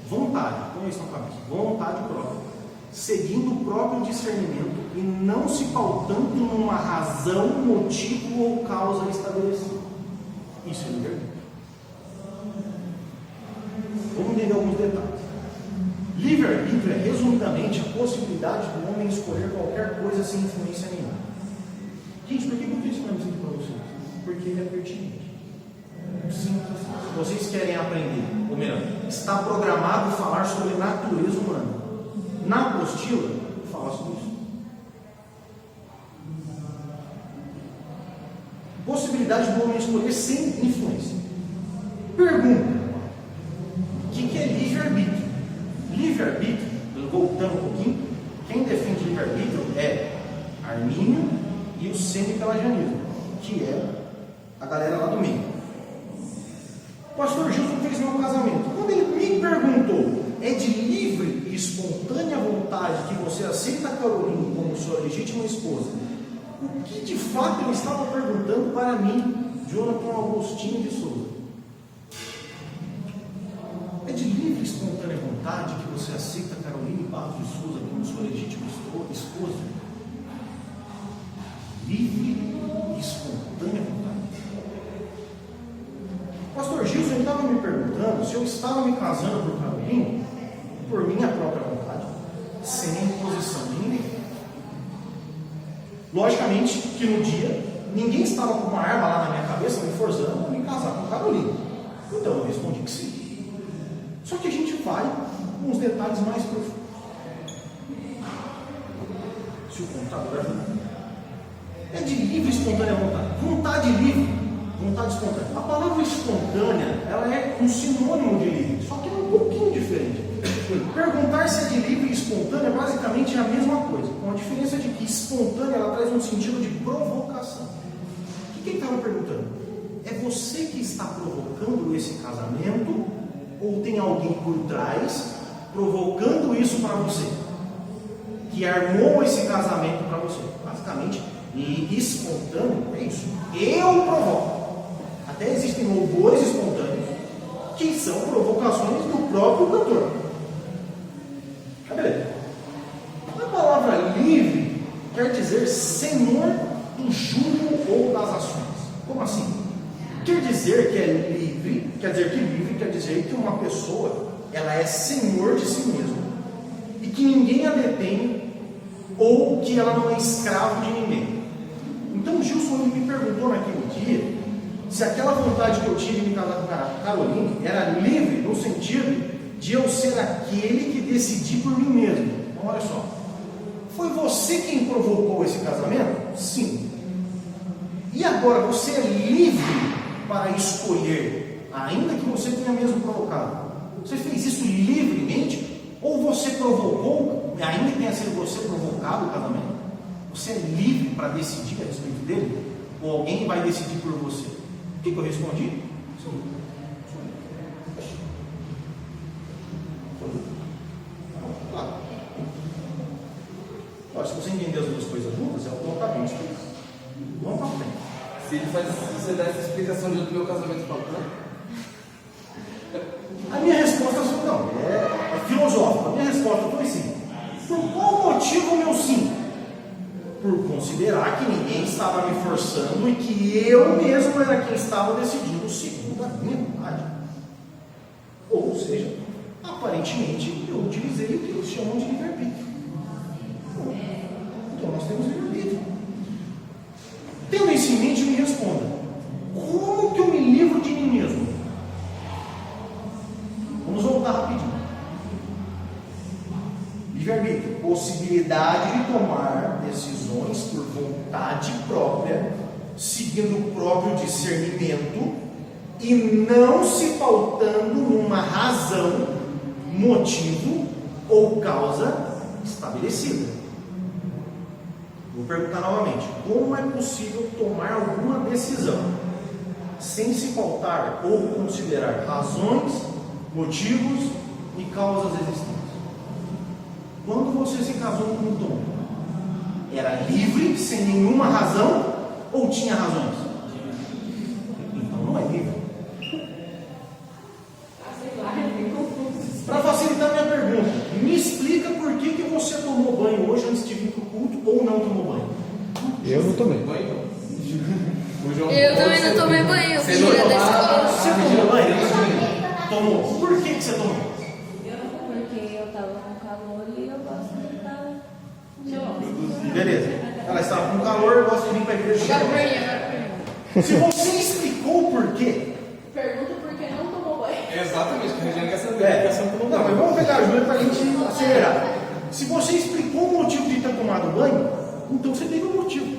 põe isso na cabeça, vontade própria, seguindo o próprio discernimento e não se pautando numa razão, motivo ou causa estabelecida. Isso é livre-arbítrio. Vamos entender alguns detalhes. Livre-arbítrio é, resumidamente, a possibilidade do homem escolher qualquer coisa sem influência nenhuma. Gente, por que eu fiz isso para vocês? Porque ele é pertinente. Simples assim. Se vocês querem aprender, ou melhor, está programado falar sobre natureza humana. Na apostila, eu falo sobre isso. Possibilidade do homem escolher sem influência. Pergunta: o que é livre-arbítrio? Livre-arbítrio, voltando um pouquinho, quem defende livre-arbítrio é Armínio e o semi-pelagianismo, que é a galera lá do meio. O pastor Gilson fez meu casamento. Quando ele me perguntou, é de livre e espontânea vontade que você aceita a Caroline como sua legítima esposa? O que de fato ele estava perguntando para mim, Jonathan Agostinho de Souza? É de livre e espontânea vontade que você aceita a Caroline Barros de Souza como sua legítima esposa? Livre e espontânea vontade. Pastor Gilson estava me perguntando se eu estava me casando por Caroline por minha própria vontade, sem imposição de ninguém. Logicamente que no dia ninguém estava com uma arma lá na minha cabeça me forçando a me casar com Caroline. Então eu respondi que sim. Só que a gente vai com os detalhes mais profundos. Se o computador ajuda. É de livre e espontânea vontade. Vontade livre, vontade espontânea. A palavra espontânea, ela é um sinônimo de livre, só que é um pouquinho diferente. Perguntar se é de livre e espontânea basicamente é a mesma coisa, com a diferença de que espontânea ela traz um sentido de provocação. O que ele estava perguntando? É você que está provocando esse casamento ou tem alguém por trás provocando isso para você? Que armou esse casamento para você? Basicamente, e espontâneo é isso. Eu provoco. Até existem louvores espontâneos que são provocações do próprio cantor. Beleza. A palavra livre quer dizer senhor do jugo ou das ações. Como assim? Quer dizer que é livre, quer dizer que uma pessoa, ela é senhor de si mesma e que ninguém a detém ou que ela não é escravo de ninguém. Então o Gilson me perguntou naquele dia se aquela vontade que eu tive de me casar com a Caroline era livre no sentido de eu ser aquele que decidi por mim mesmo. Então olha só, foi você quem provocou esse casamento? Sim. E agora você é livre para escolher, ainda que você tenha mesmo provocado. Você fez isso livremente? Ou você provocou, ainda que tenha sido você provocado o casamento? Você é livre para decidir a respeito dele? Ou alguém vai decidir por você? O que eu respondi? Sim. Claro. Olha, se você entender as duas coisas juntas, é o que eu acabei de explicar. Vamos para frente. Se você der essa explicação do meu casamento faltando, a minha resposta não, é filosófica. A minha resposta foi sim. Por qual motivo o meu sim? Por considerar que ninguém estava me forçando e que eu mesmo era quem estava decidindo segundo a minha vontade. Ou seja, aparentemente eu utilizei o que eles chamam de livre-arbítrio. Então nós temos livre-arbítrio. Tendo isso em mente, me responda: como que eu me livro de mim mesmo? Vamos voltar rapidinho. Livre-arbítrio, possibilidade de tomar decisões por vontade própria, seguindo o próprio discernimento e não se pautando numa razão, motivo ou causa estabelecida. Vou perguntar novamente: como é possível tomar alguma decisão sem se pautar ou considerar razões, motivos e causas existentes? Quando você se casou com um Tom, era livre, sem nenhuma razão, ou tinha razões? Então não é livre. Para facilitar minha pergunta, me explica por que você tomou banho hoje antes de vir para o culto ou não tomou banho? Eu não tomei. Eu também não tomei banho, eu filha da escola. Você tomou banho? Tomou. Por que você tomou? Porque eu tava com calor e eu gosto de estar. Beleza. Ela estava com calor e gosta de vir para a igreja. Se você explicou o porquê. Pergunta por que não tomou banho. exatamente, que a Regiane quer saber. Não, mas vamos pegar a Júlia para a gente acelerar. Se você explicou o motivo de ter tomado banho, então você teve um motivo,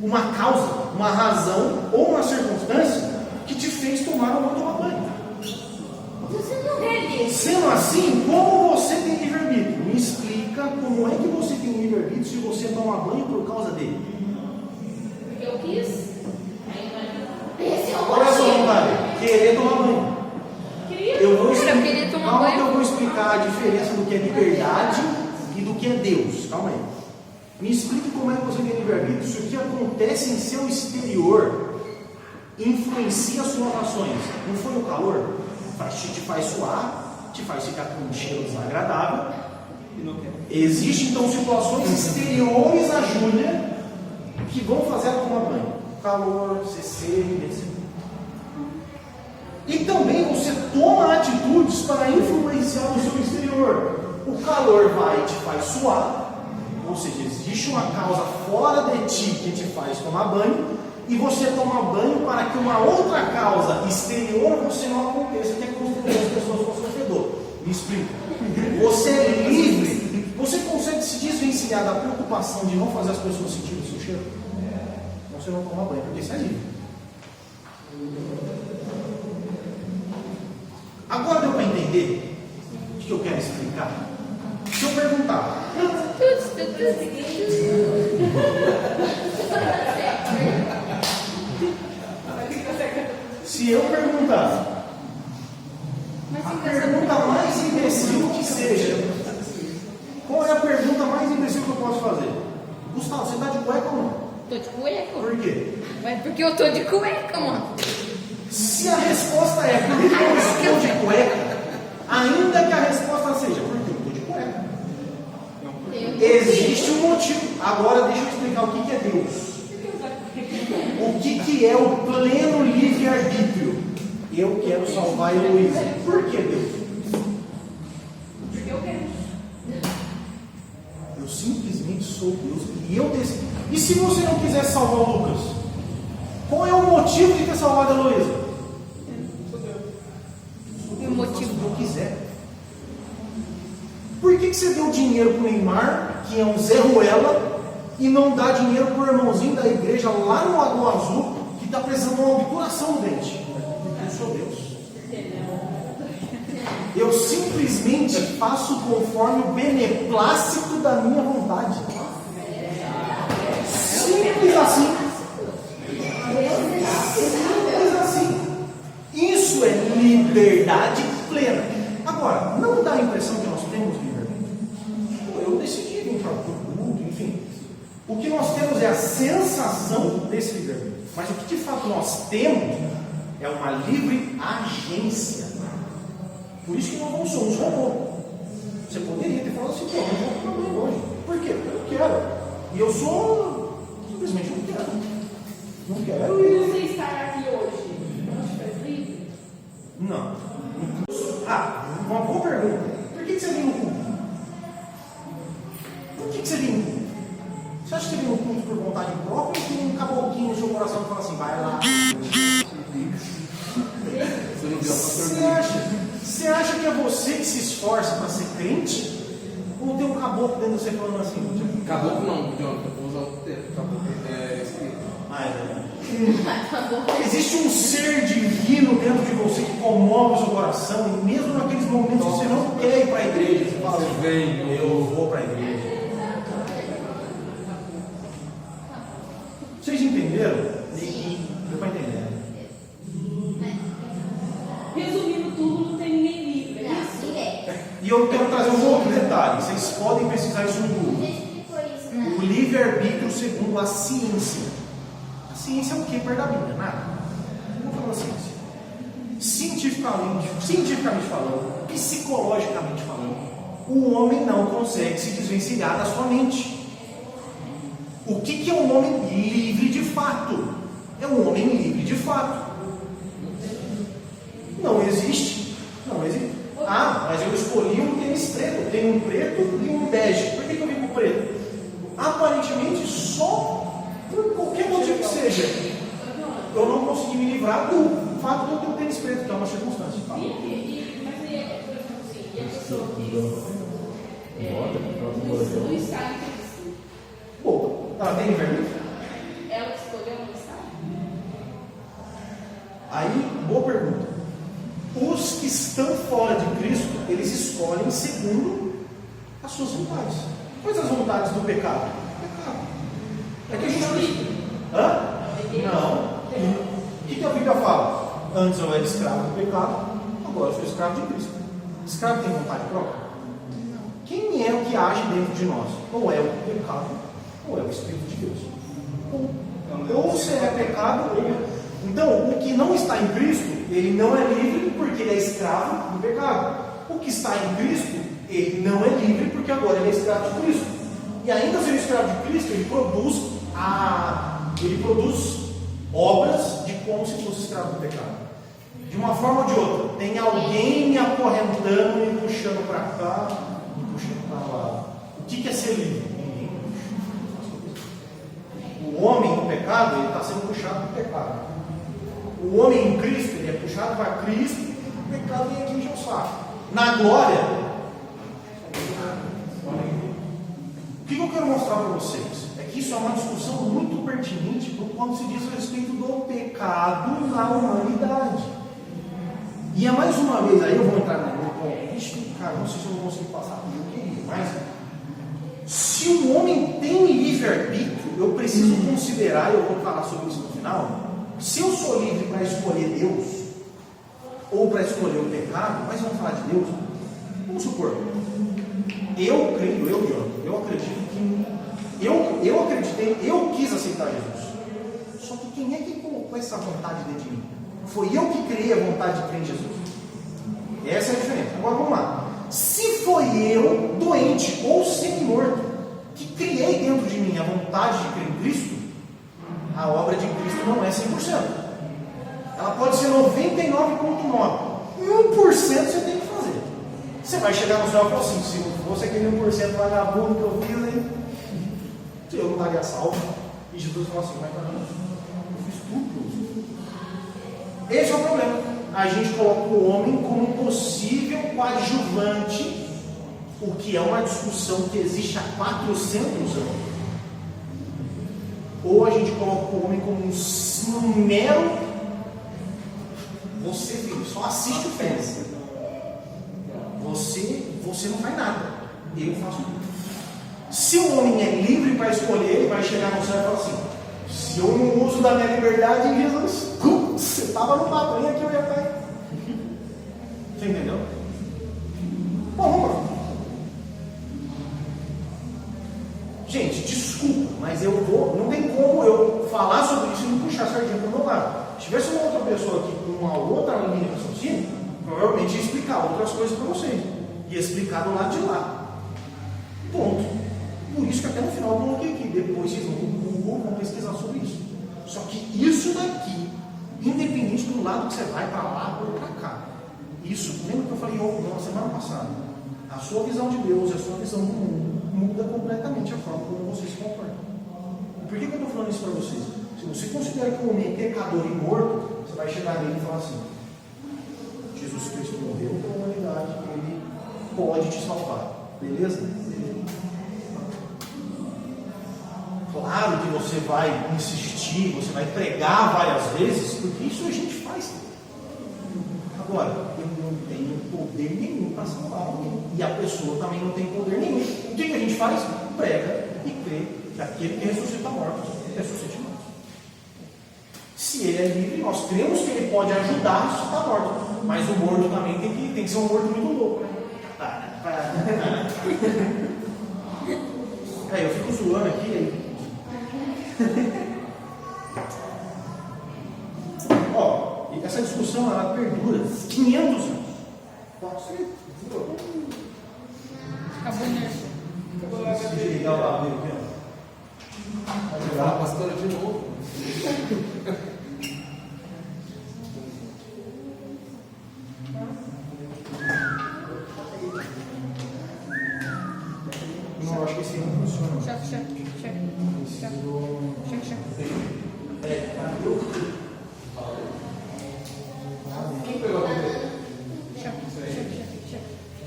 uma causa, uma razão ou uma circunstância que te fez tomar ou não tomar banho. Você não é livre. Sendo assim, como você tem livre-arbítrio? Me explica como é que você tem livre-arbítrio se você toma banho por causa dele. Porque eu quis. Aí vai. Esse é o Qual é a sua motivo. vontade? Querer tomar banho. Queria. Eu vou Cara, eu explicar. queria tomar Calma banho. que eu vou explicar a diferença do que é liberdade e do que é Deus. Calma aí. Me explique como é que você tem livre-arbítrio. Se o que acontece em seu exterior influencia as suas ações. Não foi o calor? Te faz suar, te faz ficar com um cheiro desagradável. Existem então situações exteriores a Júlia que vão fazer ela tomar banho. Calor, CC, etc. E também você toma atitudes para influenciar o seu exterior. O calor vai e te faz suar, ou seja, existe uma causa fora de ti que te faz tomar banho, e você toma banho para que uma outra causa exterior você não aconteça, que é constranger as pessoas com seu fedor. Me explica. Você é livre. Você consegue se desvencilhar da preocupação de não fazer as pessoas sentirem o seu cheiro? Então você não toma banho, porque você é livre. Agora deu para entender o que eu quero explicar? Se eu perguntar, se eu perguntar, a pergunta mais imbecil que seja, qual é a pergunta mais imbecil que eu posso fazer? Gustavo, você está de cueca ou não? Tô de cueca. Por quê? Mas porque eu tô de cueca, mano. Se a resposta é por que eu estou de cueca, ainda que a resposta seja porque eu estou de cueca. Eu Existe um motivo. Agora deixa eu explicar o que é Deus. O que é o pleno livre-arbítrio? Eu quero salvar a Heloísa. Por que Deus? Porque eu quero. Eu simplesmente sou Deus e eu decido. E se você não quiser salvar o Lucas? Qual é o motivo de ter salvado a Heloísa? O motivo que eu quiser. Por que você deu dinheiro para o Neymar, que é um Zé Ruela, e não dá dinheiro para o irmãozinho da igreja lá no Lagoa Azul, que está precisando de uma obturação no dente? Eu sou Deus. Eu simplesmente faço conforme o beneplácito da minha vontade. Simples assim. Simples assim. Isso é liberdade plena. Agora, não dá a impressão que nós temos livre-arbítrio? Eu decidi vir para o culto, enfim. O que nós temos é a sensação desse livre-arbítrio. Mas o que de fato nós temos é uma livre agência. Por isso que nós não somos robô. Você poderia ter falado assim, pô, eu vou para o hoje. Por quê? Porque eu não quero. E eu sou simplesmente não quero. Não quero E e. você estar aqui hoje, não te faz livre? Não. Uma boa pergunta. Por que você vem no culto? Por que você vem no culto? Você acha que você vem no culto por vontade própria ou tem um caboclinho no seu coração que fala assim, vai lá? Você não viu a Você acha que é você que se esforça para ser crente? Ou tem um caboclo dentro de você falando assim? Tipo, Caboclo não, John, eu vou usar outro termo. Caboclo é espírito. Existe um ser divino dentro de você que comove o seu coração, e mesmo naqueles momentos que você não quer ir para a igreja, você fala assim, Vem, eu vou para a igreja. Vocês entenderam? Deu para entender. Resumindo tudo, não tem ninguém livre. É isso? E eu quero trazer um outro detalhe. Vocês podem pesquisar isso no Google. O livre-arbítrio segundo a ciência. A ciência é o que? Perto da Bíblia? Nada. Não vou falar ciência. Cientificamente falando, psicologicamente falando, o homem não consegue se desvencilhar da sua mente. O que é um homem livre de fato? É um homem livre de fato. Não existe. Não existe. Mas eu escolhi um tênis preto. Tem um preto e um bege. Por que eu vim com o preto? Aparentemente só por qualquer motivo que seja. Eu não consegui me livrar do fato de eu ter um tênis preto, que é uma circunstância. Mas é, por exemplo, assim, e a pessoa que não está em Cristo? Bom, ela tem livre-arbítrio? Ela escolheu não estar? Aí, boa pergunta. Os que estão fora de Cristo, eles escolhem segundo as suas vontades. Quais as vontades do pecado? Pecado. É que a gente. Não. O que a Bíblia fala? Antes eu era escravo do pecado, agora eu sou escravo de Cristo. Escravo tem vontade própria? Quem é o que age dentro de nós? Ou é o pecado, ou é o Espírito de Deus. Ou você é pecado, ou é. Então, o que não está em Cristo, ele não é livre porque ele é escravo do pecado. O que está em Cristo, ele não é livre porque agora ele é escravo de Cristo. E ainda sendo escravo de Cristo, ele produz obras de como se fosse escravo do pecado. De uma forma ou de outra, tem alguém me acorrentando, me puxando para cá, me puxando para lá. O que é ser livre? Ninguém puxa. O homem no pecado, ele está sendo puxado para o pecado. O homem em Cristo, ele é puxado para Cristo, o pecado vem aqui encher o saco. Na glória, o que eu quero mostrar para vocês? É que isso é uma discussão muito pertinente quando se diz a respeito do pecado na humanidade. E é mais uma vez, aí eu vou entrar no ponto. Cara, não sei se eu vou conseguir passar como eu queria, mas se um homem tem livre-arbítrio, eu preciso considerar, eu vou falar sobre isso no final, se eu sou livre para escolher Deus, ou para escolher o pecado, mas vamos falar de Deus, vamos supor, eu acredito que eu acreditei, eu quis aceitar Jesus. Só que quem é que colocou essa vontade dentro de mim? Foi eu que criei a vontade de crer em Jesus. Essa é a diferença. Agora vamos lá. Se foi eu doente ou semi-morto, de mim a vontade de crer em Cristo, a obra de Cristo não é 100%. Ela pode ser 99,9%. 1% você tem que fazer. Você vai chegar no céu e falar assim: se não fosse aquele 1% vagabundo que eu fiz, hein, eu não estaria salvo. E Jesus fala assim: mas não, eu fiz tudo. Esse é o problema. A gente coloca o homem como um possível coadjuvante, o que é uma discussão que existe há 400 anos. Ou a gente coloca o homem como um mero. Você, filho, só assiste o filme. Você não faz nada. Eu faço tudo. Se o homem é livre para escolher, ele vai chegar no céu e falar assim: se eu não uso da minha liberdade em Jesus, você estava no papo, aqui eu ia cair. Você entendeu? Bom, vamos lá. Gente, desculpa, mas não tem como eu falar sobre isso e não puxar a sardinha para o meu lado. Se tivesse uma outra pessoa aqui com uma outra linha de raciocínio, provavelmente ia explicar outras coisas para vocês. Ia explicar do lado de lá. Ponto. Por isso que até no final eu coloquei aqui. Depois vocês vão no Google, vão pesquisar sobre isso. Só que isso daqui, independente do lado que você vai, para lá ou para cá, isso, lembra que eu falei na semana passada? A sua visão de Deus e a sua visão do mundo muda completamente a forma como você se comporta. E por que eu estou falando isso para vocês? Se você considera que o homem é pecador e morto, você vai chegar nele e falar assim: Jesus Cristo morreu pela humanidade, ele pode te salvar. Beleza? Claro que você vai insistir, você vai pregar várias vezes, porque isso a gente faz. Agora, eu não tenho poder nenhum para salvar alguém. E a pessoa também não tem poder nenhum. O que a gente faz? Prega e crê que aquele que ressuscita mortos, ressuscite mortos. Se ele é livre, nós cremos que ele pode ajudar a ressuscitar mortos. Mas o morto também tem que ser um morto muito louco. Eu fico zoando aqui aí. Ó, e essa discussão ela perdura 500 anos. Acabou nisso. Se desligar o lado dele aqui, ó. Vai jogar a pastora de novo. Não, acho que esse não funciona. Check. Quem pegou a primeira?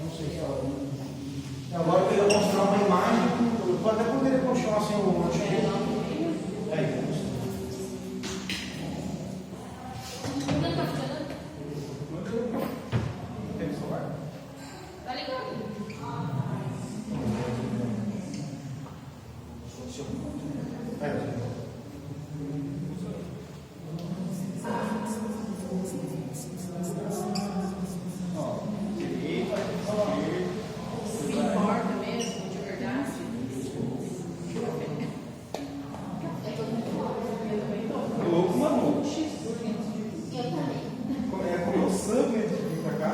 Não sei se agora eu queria mostrar uma imagem. Eu até poderia continuar sem o notebook. Tem celular? Tá ligado? Se importa mesmo, de verdade. Louco, mano. Comeu sangue antes de vir pra cá.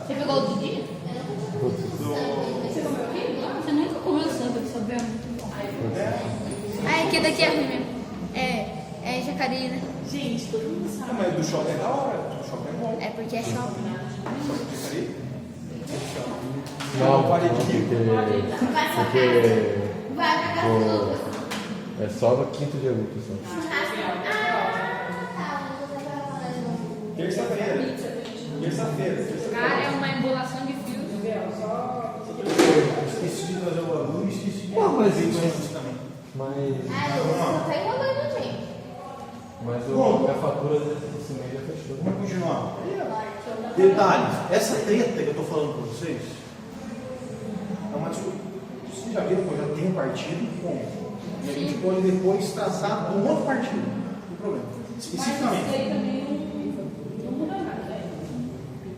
Você pegou o Didi? Você comeu aqui? Você nunca comeu samba, que samba é muito bom. Ah, que daqui é ruim mesmo. É Jacareí, né? Gente, todo mundo sabe. Mas do shopping é da hora. Do shopping é bom. É porque é shopping. Não, parei de rir. porque Vai pra casa do Lucas. é só no quinto de agosto. Só. Terça-feira. Cara, é uma embolação de fios. Esqueci de trazer o bagulho e esqueci de Pô, mas fazer isso- isso também. Mas Bom. a fatura desse mês já fechou. Vamos continuar. Detalhes. Essa treta que eu estou falando para vocês é uma discussão. Vocês já viram que eu já tenho partido? Bom, e a gente pode depois traçar um outro partido. Não tem problema. Mas isso Especificamente. aí também não muda nada, né?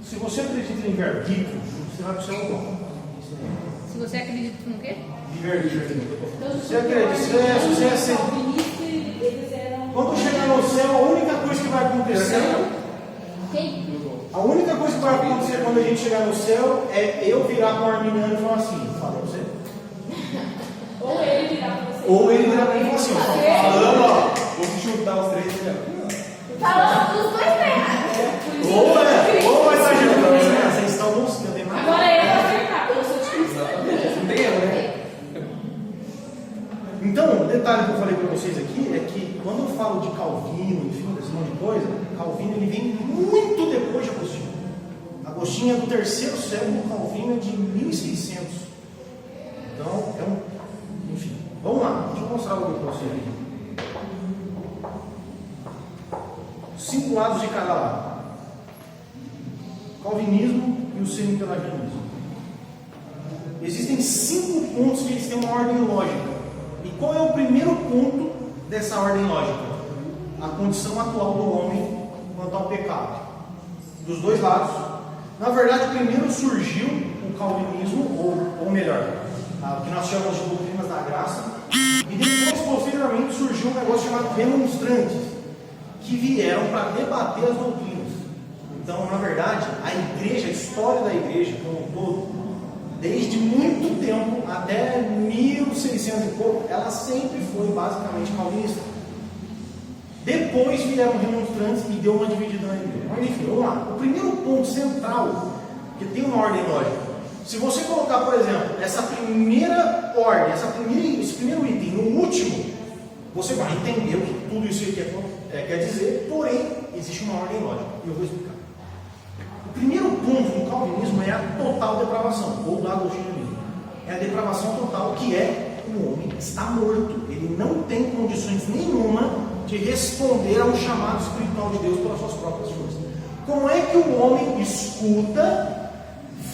Se você acredita em livre-arbítrio, você vai para o céu ou não. Se você acredita no quê? Livre-arbítrio. Então, Você acredita? Se você é assim. calvinista, eles eram. Quando chegar no céu, a única coisa que vai acontecer. Quem? A única coisa que vai acontecer quando a gente chegar no céu é eu virar para o arminiano e falar assim, falei pra você. Ou ele virar pra você. Ou ele virar para mim e falar assim, ó, falando, ó, Vou chutar os três aqui, Falando dos dois errados. ou vai estar ajudando, né? Vocês estão buscando, hein? Agora ele vai acertar, pelo seu discurso. Exatamente, não tem erro, né? Então, o detalhe que eu falei para vocês aqui é que quando eu falo de Calvino, enfim, desse monte de coisa, Calvino ele vem muito depois de Agostinho. Agostinho é do 3º século, Calvino é de 1600. Então, enfim, vamos lá, deixa eu mostrar algo para vocês aqui. 5 lados de cada lado: Calvinismo e o semi-pelagianismo. Existem 5 pontos que eles têm uma ordem lógica. E qual é o primeiro ponto dessa ordem lógica? A condição atual do homem quanto ao pecado. Dos dois lados. Na verdade, primeiro surgiu o calvinismo, ou melhor, o que nós chamamos de doutrinas da graça, e depois, posteriormente, surgiu um negócio chamado remonstrantes, que vieram para debater as doutrinas. Então, na verdade, a igreja, a história da igreja como um todo, desde muito tempo, até 1600 e pouco, ela sempre foi basicamente calvinista. Depois vieram remonstrantes e deu uma dividida na igreja. Mas enfim, vamos lá. O primeiro ponto central, que tem uma ordem lógica, se você colocar, por exemplo, essa primeira ordem, esse primeiro item no último, você vai entender o que tudo isso aqui quer dizer, porém, existe uma ordem lógica, e eu vou explicar. O primeiro ponto do calvinismo é a total depravação, ou do agostinianismo. É a depravação total, que é o homem está morto. Ele não tem condições nenhuma de responder ao chamado espiritual de Deus pelas suas próprias forças. Como é que o homem escuta,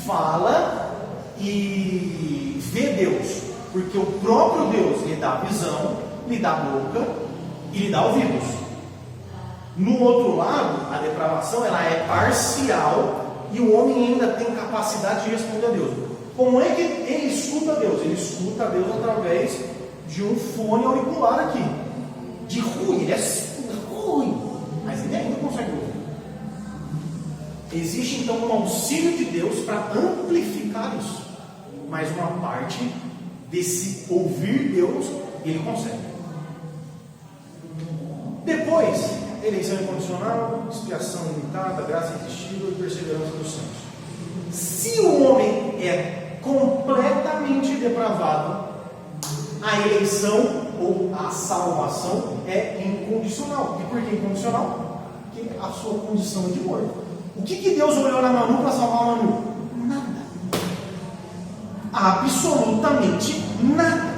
fala e vê Deus? Porque o próprio Deus lhe dá visão, lhe dá boca e lhe dá ouvidos. No outro lado, a depravação ela é parcial e o homem ainda tem capacidade de responder a Deus. Como é que ele escuta Deus? Ele escuta Deus através de um fone auricular aqui. De ruim, ele é ruim, mas ele ainda consegue ouvir. Existe então um auxílio de Deus para amplificar isso. Mas uma parte desse ouvir Deus, ele consegue. Depois, eleição incondicional, expiação limitada, graça irresistível e perseverança dos santos. Se o homem é completamente depravado, a eleição ou a salvação é incondicional. E por que incondicional? Porque a sua condição é de morto. O que Deus olhou na Manu para salvar a Manu? Nada. Absolutamente nada.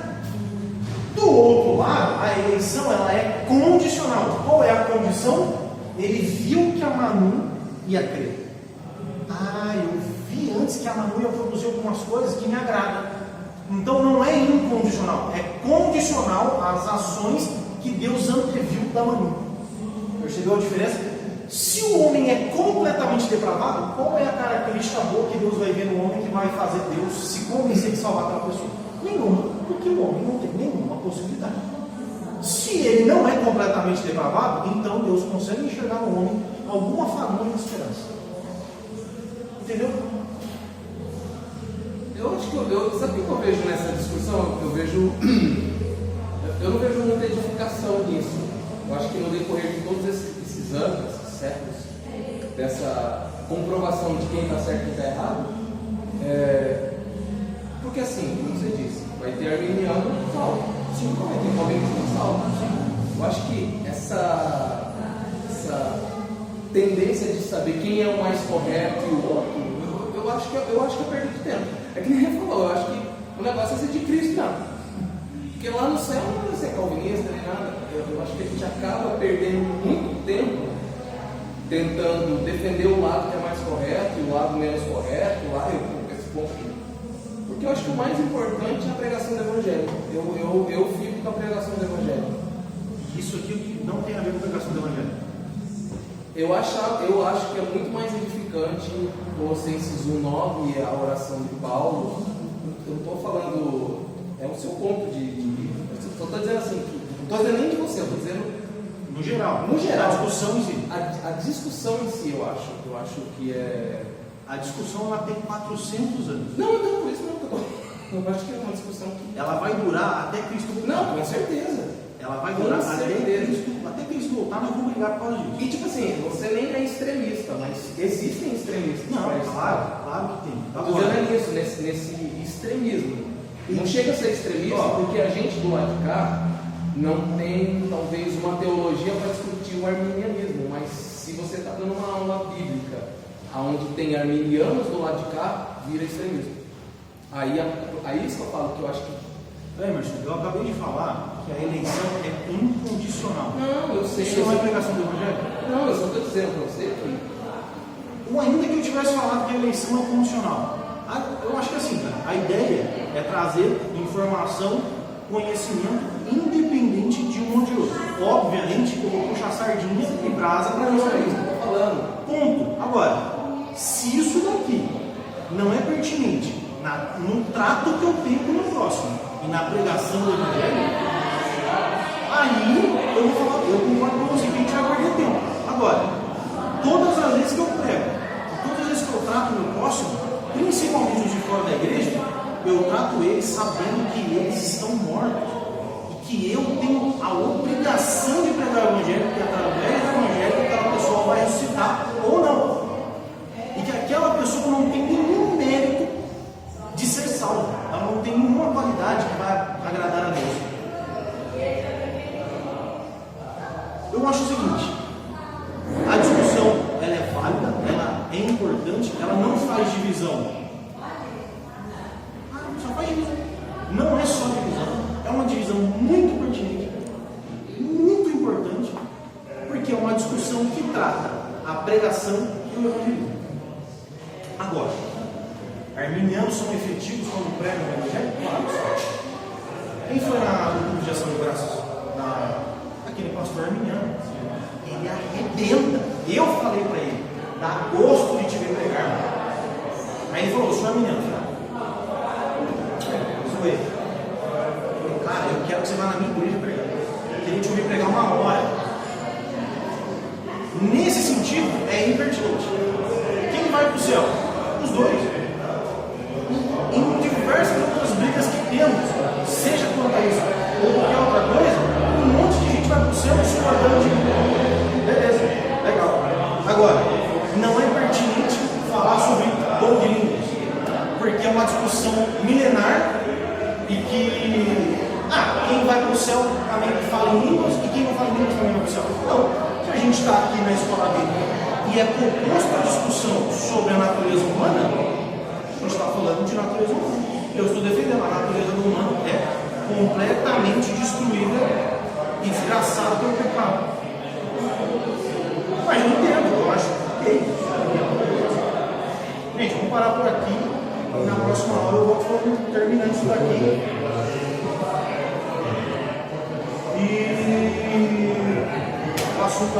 Do outro lado, a eleição ela é condicional. Qual é a condição? Ele viu que a Manu ia crer. Eu vi antes que a Manu ia produzir algumas coisas que me agradam. Então não é incondicional, é condicional às ações que Deus anteviu da Manu. Percebeu a diferença? Se o homem é completamente depravado, qual é a característica boa que Deus vai ver no homem que vai fazer Deus se convencer de salvar aquela pessoa? Nenhuma, porque o homem não tem nenhuma possibilidade. Se ele não é completamente depravado, então Deus consegue enxergar no homem alguma fagulha de esperança. Entendeu? Eu acho que sabe o que eu vejo nessa discussão? Eu não vejo muita edificação nisso. Eu acho que no decorrer de todos esses anos, esses séculos, dessa comprovação de quem está certo e quem está errado, porque assim, como você disse, vai ter arminiano salvo. Sim, vai ter calvinista salvo. Eu acho que essa tendência de saber quem é o mais correto e o outro, eu acho que é perda de tempo. É que nem ele falou, eu acho que o negócio é ser de Cristo, não. Porque lá no céu não vai ser calvinista nem nada. Eu acho que a gente acaba perdendo muito tempo tentando defender o lado que é mais correto e o lado menos correto, esse ponto aqui. Porque eu acho que o mais importante é a pregação do Evangelho. Eu fico com a pregação do Evangelho. Isso aqui não tem a ver com a pregação do Evangelho. Eu acho que é muito mais edificante Colossenses 1:9 e a oração de Paulo. Eu não estou falando, é o seu ponto eu estou dizendo assim, não estou dizendo nem de você, eu estou dizendo no geral. No geral. A discussão em si. A discussão em si, eu acho que A discussão ela tem 400 anos. Não, então por isso não. Eu acho que é uma discussão que. Ela vai durar até Cristo voltar. Não, com certeza. Ela vai durar até Cristo voltar, nós vamos brigar por causa disso. E tipo assim, você nem é extremista, mas existem extremistas. Não, para isso. claro que tem. Estou dizendo é isso, nesse extremismo. Não chega a ser extremista porque a gente do lado de cá não tem talvez uma teologia para discutir o arminianismo, mas se você está dando uma aula bíblica onde tem arminianos do lado de cá, vira extremismo. Aí isso que eu falo que eu acho que. Emerson, eu acabei de falar que a eleição é incondicional. Não, eu sei. Isso não é pregação do Evangelho? Não, eu só estou dizendo para você que. Ou ainda que eu tivesse falado que a eleição é condicional. Eu acho que assim, cara, a ideia é trazer informação, conhecimento, independente de um ou de outro. Obviamente, eu vou puxar sardinha e brasa para isso aí. Estou falando. Ponto. Agora, se isso daqui não é pertinente no trato que eu tenho com o meu próximo e na pregação do Evangelho, aí eu vou falar, eu concordo com você que a gente vai perder tempo. Agora, todas as vezes que eu prego, todas as vezes que eu trato o meu próximo, principalmente os de fora da igreja, eu trato eles sabendo que eles estão mortos e que eu tenho a obrigação de pregar o Evangelho, porque através do Evangelho aquela pessoa vai ressuscitar ou não. E que aquela pessoa não tem nenhum mérito de ser salva. Ela não tem nenhuma qualidade que vai agradar a Deus. Eu acho o seguinte: a discussão ela é válida, ela é importante, ela não faz divisão. Só faz divisão. Não é só divisão, é uma divisão muito pertinente, muito importante, porque é uma discussão que trata a pregação e o evangelismo. Agora, arminianos são efetivos quando pregam o evangelho? Claro. Quem foi no culto de ação de graças? Aquele pastor arminiano. Ele arrebenta. Eu falei para ele, dá gosto de te ver pregar. Mano. Aí ele falou, sou arminiano. Sou ele. Eu falei, cara, eu quero que você vá na minha igreja pregar. Eu queria te ouvir pregar 1 hora. Nesse sentido, é impertinente. Quem vai para o céu? Os dois. Em diversas outras brigas que temos, seja quanto a isso ou qualquer outra coisa, um monte de gente vai para o céu discordando de mim. Beleza, legal. Agora, não é pertinente falar sobre dom de línguas, porque é uma discussão milenar e que quem vai para o céu também fala em línguas e quem não fala em línguas também vai para o céu. Não, se a gente está aqui na escola bíblica e é proposta a discussão sobre a natureza humana, a gente está falando de natureza humana. Eu estou defendendo a natureza do humano é completamente destruída e desgraçada pelo pecado. Mas eu entendo, eu acho ok. Gente, vamos parar por aqui e na próxima aula eu vou terminando isso daqui. E o assunto